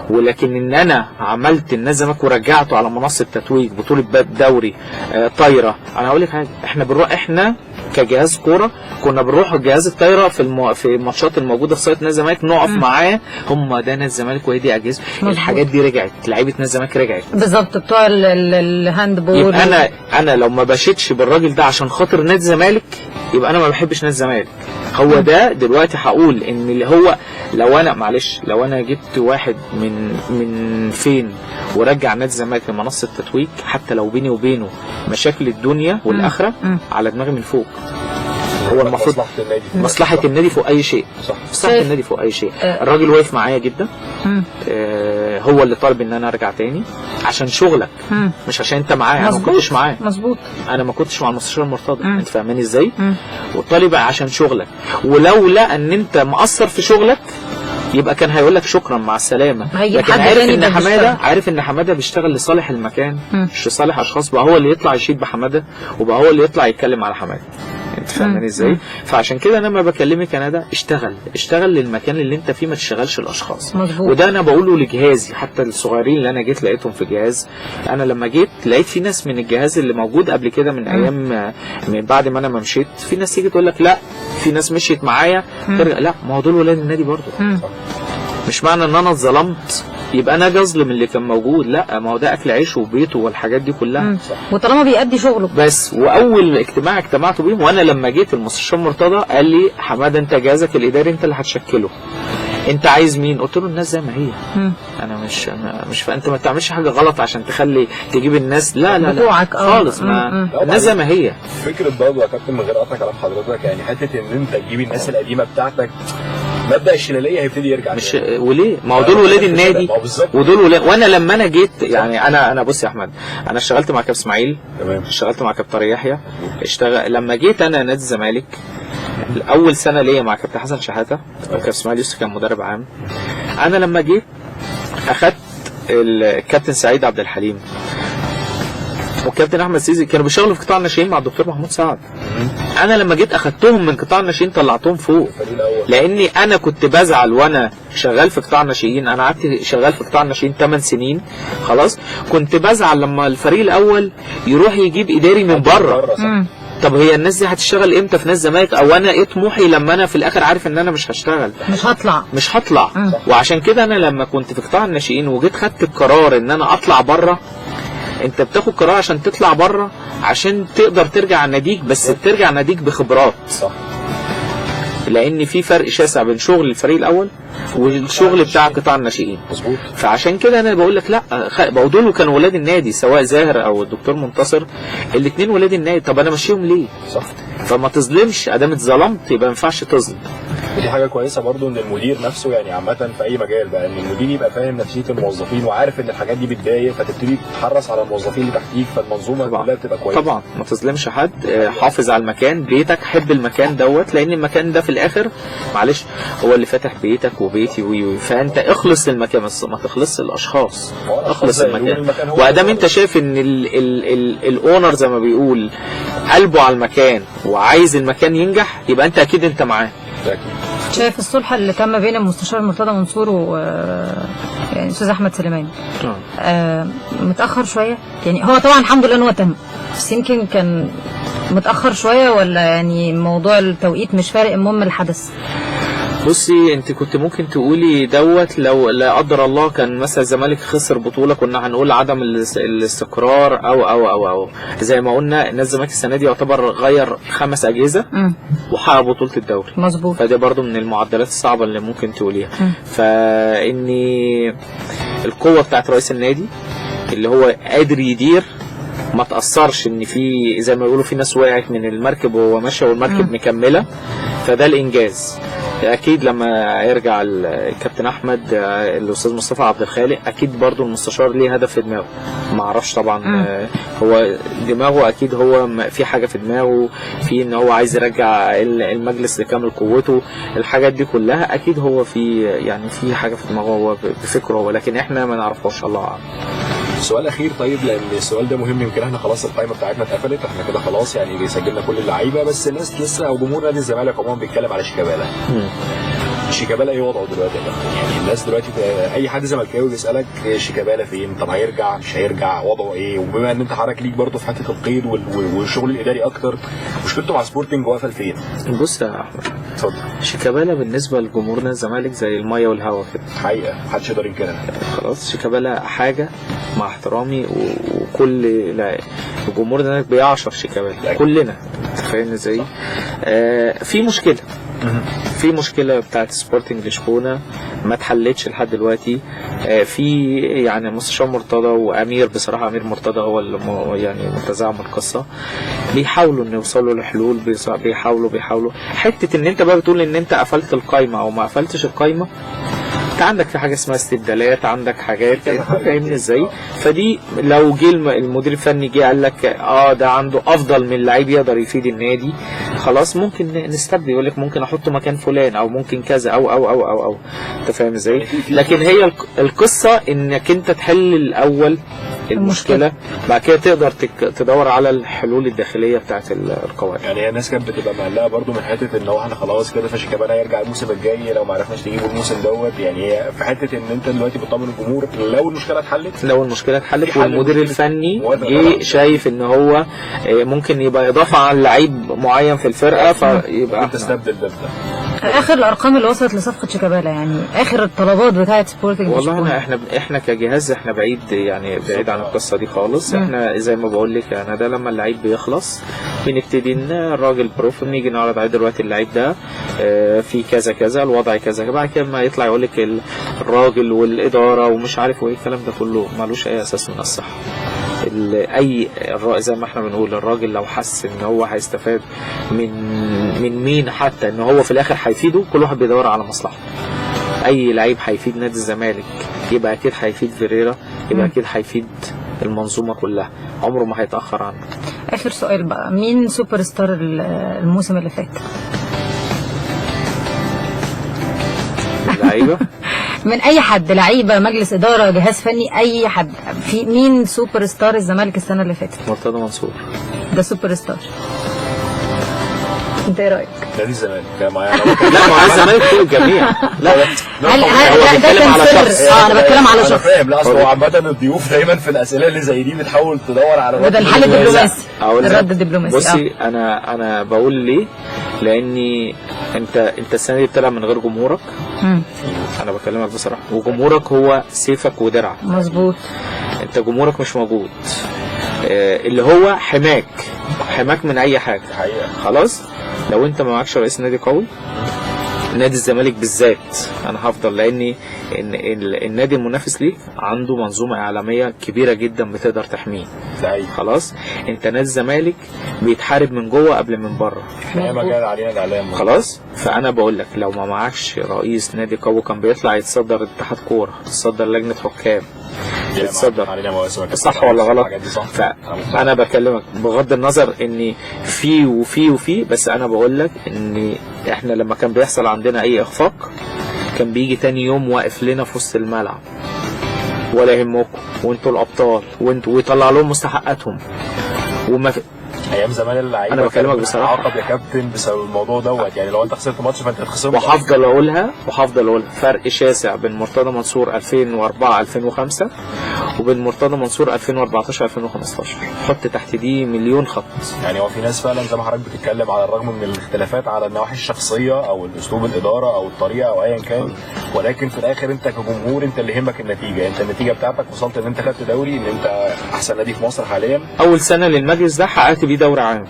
ولكن ان انا عملت الناس زمك ورجعته على منصه تتويج بطوله دوري طايره. انا هقول لك حاجه، احنا كجهاز كوره كنا بنروح جهاز الطايره في الماتشات الموجوده في صاله نادي الزمالك نقف معاه. هم ده نادي الزمالك وهي دي اجهزه. الحاجات دي رجعت، لعيبه نادي الزمالك رجعت بالظبط، بتوع الهاند بول. يبقى انا لو ما بشيتش بالراجل ده عشان خاطر نادي الزمالك يبقى انا ما بحبش نادي الزمالك. هو ده دلوقتي هقول ان اللي هو لو انا جبت واحد من فين ورجع نادي الزمالك لمنصه التتويج، حتى لو بيني وبينه مشاكل الدنيا والاخره على دماغي من فوق. هو المفروض مصلحة النادي فوق أي شيء. مصلحة النادي فوق أي شيء. الراجل واقف معايا جدا. هو اللي طالب إن أنا أرجع تاني عشان شغلك، مش عشان أنت معايا. أنا ما كنتش معاه. مظبوط. أنا ما كنتش مع المستشار مرتضى. أنت فاهماني إزاي؟ والطالب عشان شغلك، ولولا إن أنت مقصر في شغلك يبقى كان هيقول لك شكرا مع السلامه. لكن عارف ان حماده بيشتغل لصالح المكان مش لصالح اشخاص، بقى هو اللي يطلع يشيد بحماده وبقى هو اللي يطلع يتكلم على حماده. انت فاهماني ازاي؟ فعشان كده انا لما بكلمك يا ندى اشتغل للمكان اللي انت فيه، ما تشتغلش الاشخاص. مظبوط. وده انا بقوله لجهازي، حتى الصغيرين اللي انا جيت لقيتهم في جهاز. انا لما جيت لقيت في ناس من الجهاز اللي موجود قبل كده من ايام من بعد ما انا ما مشيت، في ناس تيجي تقول لك لا في ناس مشيت معايا ترجع. لا، ما هو دول ولاد النادي برضه. مش معنى ان انا اتظلمت يبقى انا اظلم اللي كان موجود. لا، ما هو ده اكل عيشه وبيته والحاجات دي كلها. وطالما بيأدي شغله بس. واول اجتماع اجتمعت بيهم، وانا لما جيت المستشار مرتضى قال لي حماده انت جهازك الاداري انت اللي هتشكله، انت عايز مين؟ قلت له الناس زي ما هي. انا مش انت ما تعملش حاجه غلط عشان تجيب الناس. لا خالص. ما الناس زي ما هي. فكره برضه يا كابتن من غير قطع كلام حضرتك، يعني حته ان انت تجيب الناس القديمه بتاعتك، مبدأ الشلاليه هيبتدي يرجع. مش وليه؟ ما هو دول ولاد النادي ودول ولاد. وانا لما انا جيت يعني انا بص يا احمد، انا اشتغلت مع كابتن اسماعيل، اشتغلت مع كابتن طارق يحيى، لما جيت انا نادي الزمالك اول سنه ليا مع كابتن حسن شحاته، كابتن اسماعيل يوسف كان مدرب عام. انا لما جيت اخدت الكابتن سعيد عبد الحليم والكابتن احمد سيزي كانوا بيشتغلوا في قطاع الناشئين مع الدكتور محمود سعد. انا لما جيت اخدتهم من قطاع الناشئين طلعتهم فوق، لاني انا كنت بزعل وانا شغال في قطاع الناشئين. انا قعدت شغال في قطاع الناشئين 8 سنين خلاص. كنت بزعل لما الفريق الاول يروح يجيب اداري من بره. طب هي الناس دي هتشتغل امتى في نادي الزمالك؟ او انا ايه طموحي لما انا في الاخر عارف ان انا مش هشتغل، مش هطلع. وعشان كده انا لما كنت في قطاع الناشئين وجيت خدت القرار ان انا اطلع بره. انت بتاخد قرار عشان تطلع بره عشان تقدر ترجع ناديك، بس ترجع ناديك بخبرات. صح. لان في فرق شاسع بين شغل الفريق الاول والشغل بتاع قطاع الناشئين. مظبوط. فعشان كده انا بقول لك لا، بقوا دول كانوا ولاد النادي، سواء زاهر او الدكتور منتصر، الاثنين ولاد النادي. طب انا ماشيهم ليه؟ صح. فما تظلمش، ادام اتظلمت يبقى ما ينفعش تظلم. ودي حاجه كويسه برضو ان المدير نفسه، يعني عامه في اي مجال بقى، ان المدير يبقى فاهم نفسيه الموظفين وعارف ان الحاجات دي بتضايق، فتبتدي تحرص على الموظفين اللي تحتيك، فالمنظومه كلها بتبقى كويسه. طبعا ما تظلمش حد، حافظ على المكان، بيتك، حب المكان دوت، لان المكان ده في الاخر معلش هو اللي فاتح بيتك وبيتي فانت اخلص للمكان، بس ما تخلصش للاشخاص، اخلص للمكان. وادام انت شايف ان الاونر زي ما بيقول قلبه على المكان وعايز المكان ينجح، يبقى انت اكيد انت معاه. شايف الصلح اللي تم ما بين المستشار مرتضى منصور و يعني استاذ احمد سليمان متاخر شويه؟ يعني هو طبعا الحمد لله ان هو تم، بس يمكن كان متاخر شويه، ولا يعني موضوع التوقيت مش فارق، المهم الحدث؟ بصي انت كنت ممكن تقولي دوت لو لا قدر الله كان مثلا الزمالك خسر بطوله كنا هنقول عدم الاستقرار او زي ما قلنا نادي الزمالك السنه دي يعتبر غير 5 اجهزه وحقق بطوله الدوري مظبوط. فده برضو من المعدلات الصعبه اللي ممكن تقوليها. فاني القوه بتاعت رئيس النادي اللي هو قادر يدير ما تأثرش ان في زي ما بيقولوا في ناس وقعت من المركب وهو ماشي والمركب مكمله، فده الانجاز. اكيد لما يرجع الكابتن احمد الاستاذ مصطفى عبد الخالق اكيد برضو المستشار ليه هدف في دماغه، ما اعرفش طبعا هو دماغه اكيد هو في حاجه في دماغه في ان هو عايز يرجع المجلس لكامل قوته، الحاجات دي كلها اكيد هو في يعني في حاجه في دماغه هو بفكره هو، لكن احنا ما نعرفهاش الله اعلم. سؤال اخير طيب، لان السؤال ده مهم. يمكن احنا خلاص القائمه بتاعتنا اتقفلت، احنا كده خلاص يعني سجلنا كل اللعيبه، بس الناس لسه او جمهور نادي الزمالك عموما بيتكلم على شيكابالا. شيكابالا ايه وضعه دلوقتي يا كابتن؟ يعني الناس دلوقتي اي حد زملكاوي بيسالك شيكابالا فين؟ طب هيرجع مش هيرجع؟ وضعه ايه؟ وبما ان انت حضرتك ليك برضه في حته القيد والشغل الاداري اكتر، مشكلته مع سبورتنج واقفه لفين؟ بص يا احمد اتفضل. شيكابالا بالنسبه لجمهورنا الزمالك زي الميه والهواء كده حقيقه محدش يقدر ينكرها. خلاص شيكابالا حاجه مع احترامي وكل جمهورنا بيعشق شيكابالا كلنا، انت فاهم ازاي؟ في مشكله بتاعت سبورتنج لشبونه ما اتحلتش لحد دلوقتي. في يعني مستشار مرتضى وامير، بصراحه امير مرتضى هو اللي يعني متزعم القصه، بيحاولوا ان يوصلوا لحلول، بيحاولوا حته ان انت بقى بتقول ان انت قفلت القايمه او ما قفلتش القايمه، انت عندك في حاجه اسمها استبدالات، عندك حاجات فاهمني ازاي؟ فدي لو جه المدير الفني جه قال لك ده عنده افضل من لعيب يقدر يفيد النادي، خلاص ممكن نستبدل، يقول لك ممكن احطه مكان فلان او ممكن كذا او انت فاهم ازاي؟ لكن هي القصه انك انت تحل الاول المشكله، بعد كده تقدر تدور على الحلول الداخليه بتاعت القوانين. يعني هي الناس كانت بتبقى مقلقه برضو من حته ان هو احنا خلاص كده فشيكابالا هيرجع الموسم الجاي لو ما عرفناش نجيبه الموسم دوت، يعني هي في حته ان انت دلوقتي بطمن الجمهور لو المشكله اتحلت والمدير الفني جه شايف ان هو ممكن يبقى اضافه على لعيب معين في الفرقه فيبقى تستبدل ده. اخر الارقام اللي وصلت لصفقه شيكابالا، يعني اخر الطلبات بتاعه سبورتنج والله احنا كجهاز احنا بعيد عن القصه دي خالص. احنا زي ما بقول لك انا ده لما اللعيب بيخلص بنبتدي ان الراجل بروف نيجي نعرض عليه دلوقتي اللعيب ده في كذا كذا الوضع كذا، بعد كده ما يطلع يقول لك الراجل والاداره ومش عارف وايه الكلام ده كله مالوش اي اساس من الصحه. زي ما احنا بنقول الراجل لو حس ان هو هيستفاد من مين حتى ان هو في الاخر هيفيده، كل واحد بيدور على مصلحته. اي لعيب هيفيد نادي الزمالك يبقى اكيد هيفيد فيريرا، يبقى اكيد هيفيد المنظومه كلها، عمره ما هيتاخر عنه. اخر سؤال بقى، مين سوبر ستار الموسم اللي فات؟ اللعيبه من اي حد، لعيبه، مجلس اداره، جهاز فني، اي حد، في مين سوبر ستار الزمالك السنه اللي فاتت؟ مرتضى منصور ده سوبر ستار. انت ايه رايك؟ نادي الزمالك معايا لا معايا الزمالك كل الجميع. لا ده كان سر. انا بتكلم على شخص. فاهم. لا اصل هو عامه الضيوف دايما في الاسئله اللي زي دي بتحاول تدور على وده الحل الدبلوماسي، الرد الدبلوماسي. بصي انا بقول ليه، لاني انت السنه دي بتلعب من غير جمهورك. انا بكلمك بصراحه، وجمهورك هو سيفك ودرعك. مظبوط. انت جمهورك مش موجود، اللي هو حماك من اي حاجه. خلاص لو انت ما معكش رئيس نادي قوي، نادي الزمالك بالذات انا هفضل، لاني النادي المنافس ليك عنده منظومه اعلاميه كبيره جدا بتقدر تحميه. خلاص انت نادي الزمالك بيتحارب من جوه قبل من بره. خلاص فانا بقول لك لو ما معكش رئيس نادي قوي، كان بيطلع يتصدر اتحاد كوره، يتصدر لجنه حكام، يتصدر، صح ولا غلط؟ فانا بكلمك بغض النظر ان في بس انا بقول لك ان احنا لما كان بيحصل عندنا اي اخفاق كان بيجي تاني يوم واقف لنا في وسط الملعب، ولا يهمكم وانتوا الابطال وانتوا، ويطلع لهم مستحقاتهم. ايام زمان اللعيبه انا بكلمك بصراحه عقب يا كابتن بسبب الموضوع دوت، يعني لو انت خسرت ماتش فانت هتخسر. وهفضل اقولها فرق شاسع بين مرتضى منصور 2004 2005 وبين مرتضى منصور 2014 2015. حط تحت دي مليون خط. يعني هو في ناس فعلا زي ما حضرتك بتتكلم على الرغم من الاختلافات على النواحي الشخصيه او الاسلوب الاداره او الطريقه او ايا كان، ولكن في الاخر انت كجمهور انت اللي يهمك النتيجه. انت النتيجه بتاعتك وصلت ان انت خدت دوري، ان انت احسن نادي في مصر حاليا. اول سنه للمجلس ده حققت بيه دوري عام.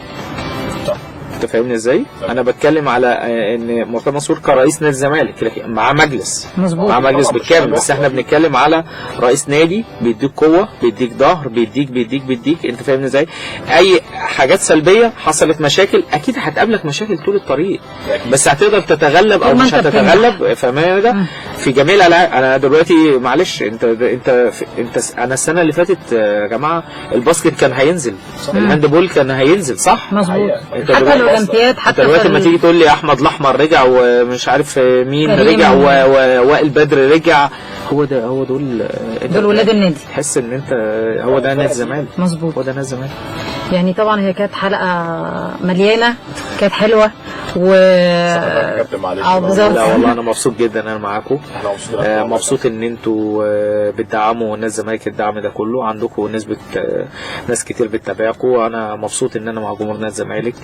انت فاهمني ازاي؟ انا بتكلم على ان مرتضى منصور كرئيس نادي الزمالك لكن معاه مجلس، مظبوط، معاه مجلس بالكامل، بس احنا بنتكلم على رئيس نادي بيديك قوه، بيديك ظهر، بيديك انت فاهمني ازاي؟ اي حاجات سلبيه حصلت مشاكل اكيد هتقابلك مشاكل طول الطريق، بس هتقدر تتغلب او مش هتتغلب. فاهمين ده؟ في جميع الالعاب. انا دلوقتي معلش انت انا السنه اللي فاتت يا جماعه الباسكت كان هينزل، الهاند بول كان هينزل، صح؟ مظبوط. حتى الاولمبياد، حتى دلوقتي لما تيجي تقول لي احمد الاحمر رجع ومش عارف مين رجع ووائل بدر رجع، هو دول ولاد النادي. تحس ان انت هو ده نادي الزمالك. مظبوط، هو ده نادي الزمالك. يعني طبعا هي كانت حلقه مليانه، كانت حلوه بالظبط. لا والله انا مبسوط جدا انا معاكم. مبسوط ان انتوا بتدعموا نادي الزمالك الدعم ده كله، عندكم نسبه ناس كتير بتتابعكم. انا مبسوط ان انا مع جمهور نادي الزمالك.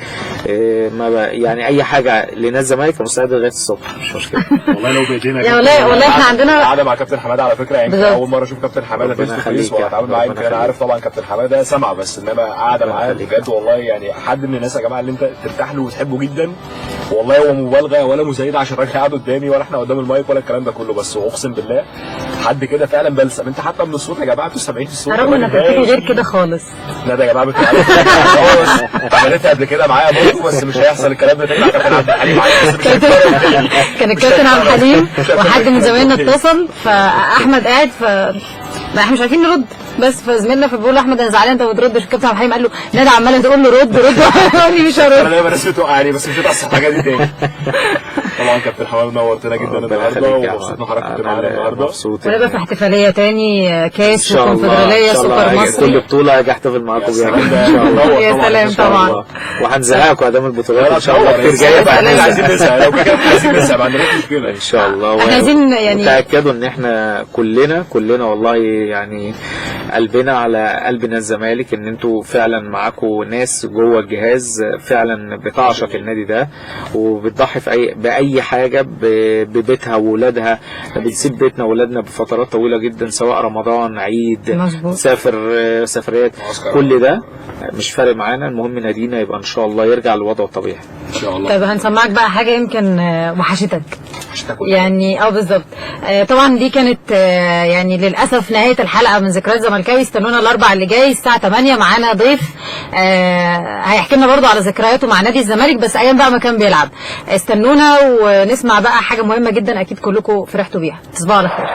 يعني اي حاجه لنادي الزمالك مستعد لغايه الصبح، مش مشكله. والله لو بايدينا يا والله احنا عندنا قاعده مع كابتن حماده على فكره، يعني اول مره اشوف كابتن حماده فيس تو فيس واتعامل معاه. يمكن انا عارف طبعا كابتن حماده سمع، بس انما قاعده معاه بجد والله يعني حد من الناس يا جماعه اللي انت ترتاح له وتحبه جدا. والله هو مبالغه ولا مزايده عشان الراجل قاعد قدامي ولا احنا قدام المايك ولا الكلام ده كله، بس اقسم بالله حد كده فعلا بلسم. انت حتى من الصوت يا جماعه انتوا سامعين الصوت رغم انك بتحكي غير كده خالص. لا ده يا جماعه عملتها قبل كده معايا برضه، بس مش هيحصل الكلام ده تاني. كابتن عبد الحليم كان الكابتن عبد الحليم وحد من زمايلنا اتصل، فاحمد قاعد احنا مش عارفين نرد، بس فزميلنا فبيقول له احمد انا زعلان انت ما بتردش. الكابتن عبد الحليم قال له ندى عماله تقول له رد قال لي مش هرد. انا دايما رسمي توقعني بس مش هتحصل الحاجات دي تاني. طبعا كابتن حماد نورتنا جدا النهارده ومبسوطين حضرتك كنت معانا النهارده. ونبقى في احتفاليه تاني كاس وكونفدراليه سوبر مصري، كل بطوله اجي احتفل معاكم بيها ان شاء الله. يا سلام طبعا. وهنزهقكم قدام البطولات ان شاء الله كتير جايه. عايزين نسال لو كده عايزين نسال ما عندناش مشكله ان شاء الله. احنا عايزين يعني تاكدوا ان احنا كلنا والله يعني قلبنا على قلب نادي الزمالك، ان انتوا فعلا معاكم ناس جوه الجهاز فعلا بتعشق النادي ده وبتضحي في باي حاجه ببيتها وولادها. بتسيب بيتنا وولادنا بفترات طويله جدا، سواء رمضان عيد سفريات، كل ده مش فارق معانا. المهم نادينا يبقى ان شاء الله يرجع لوضعه الطبيعي ان شاء الله. طيب هنسمعك بقى حاجه يمكن وحشتك يعني بالظبط. طبعا دي كانت يعني للاسف نهايه الحلقه من ذكريات زملكاوي. استنونا الاربع اللي جاي الساعه 8 معانا ضيف هيحكي لنا برضه على ذكرياته مع نادي الزمالك، بس ايام بقى ما كان بيلعب. استنونا ونسمع بقى حاجه مهمه جدا اكيد كلكم فرحتوا بيها. تصبحوا على خير.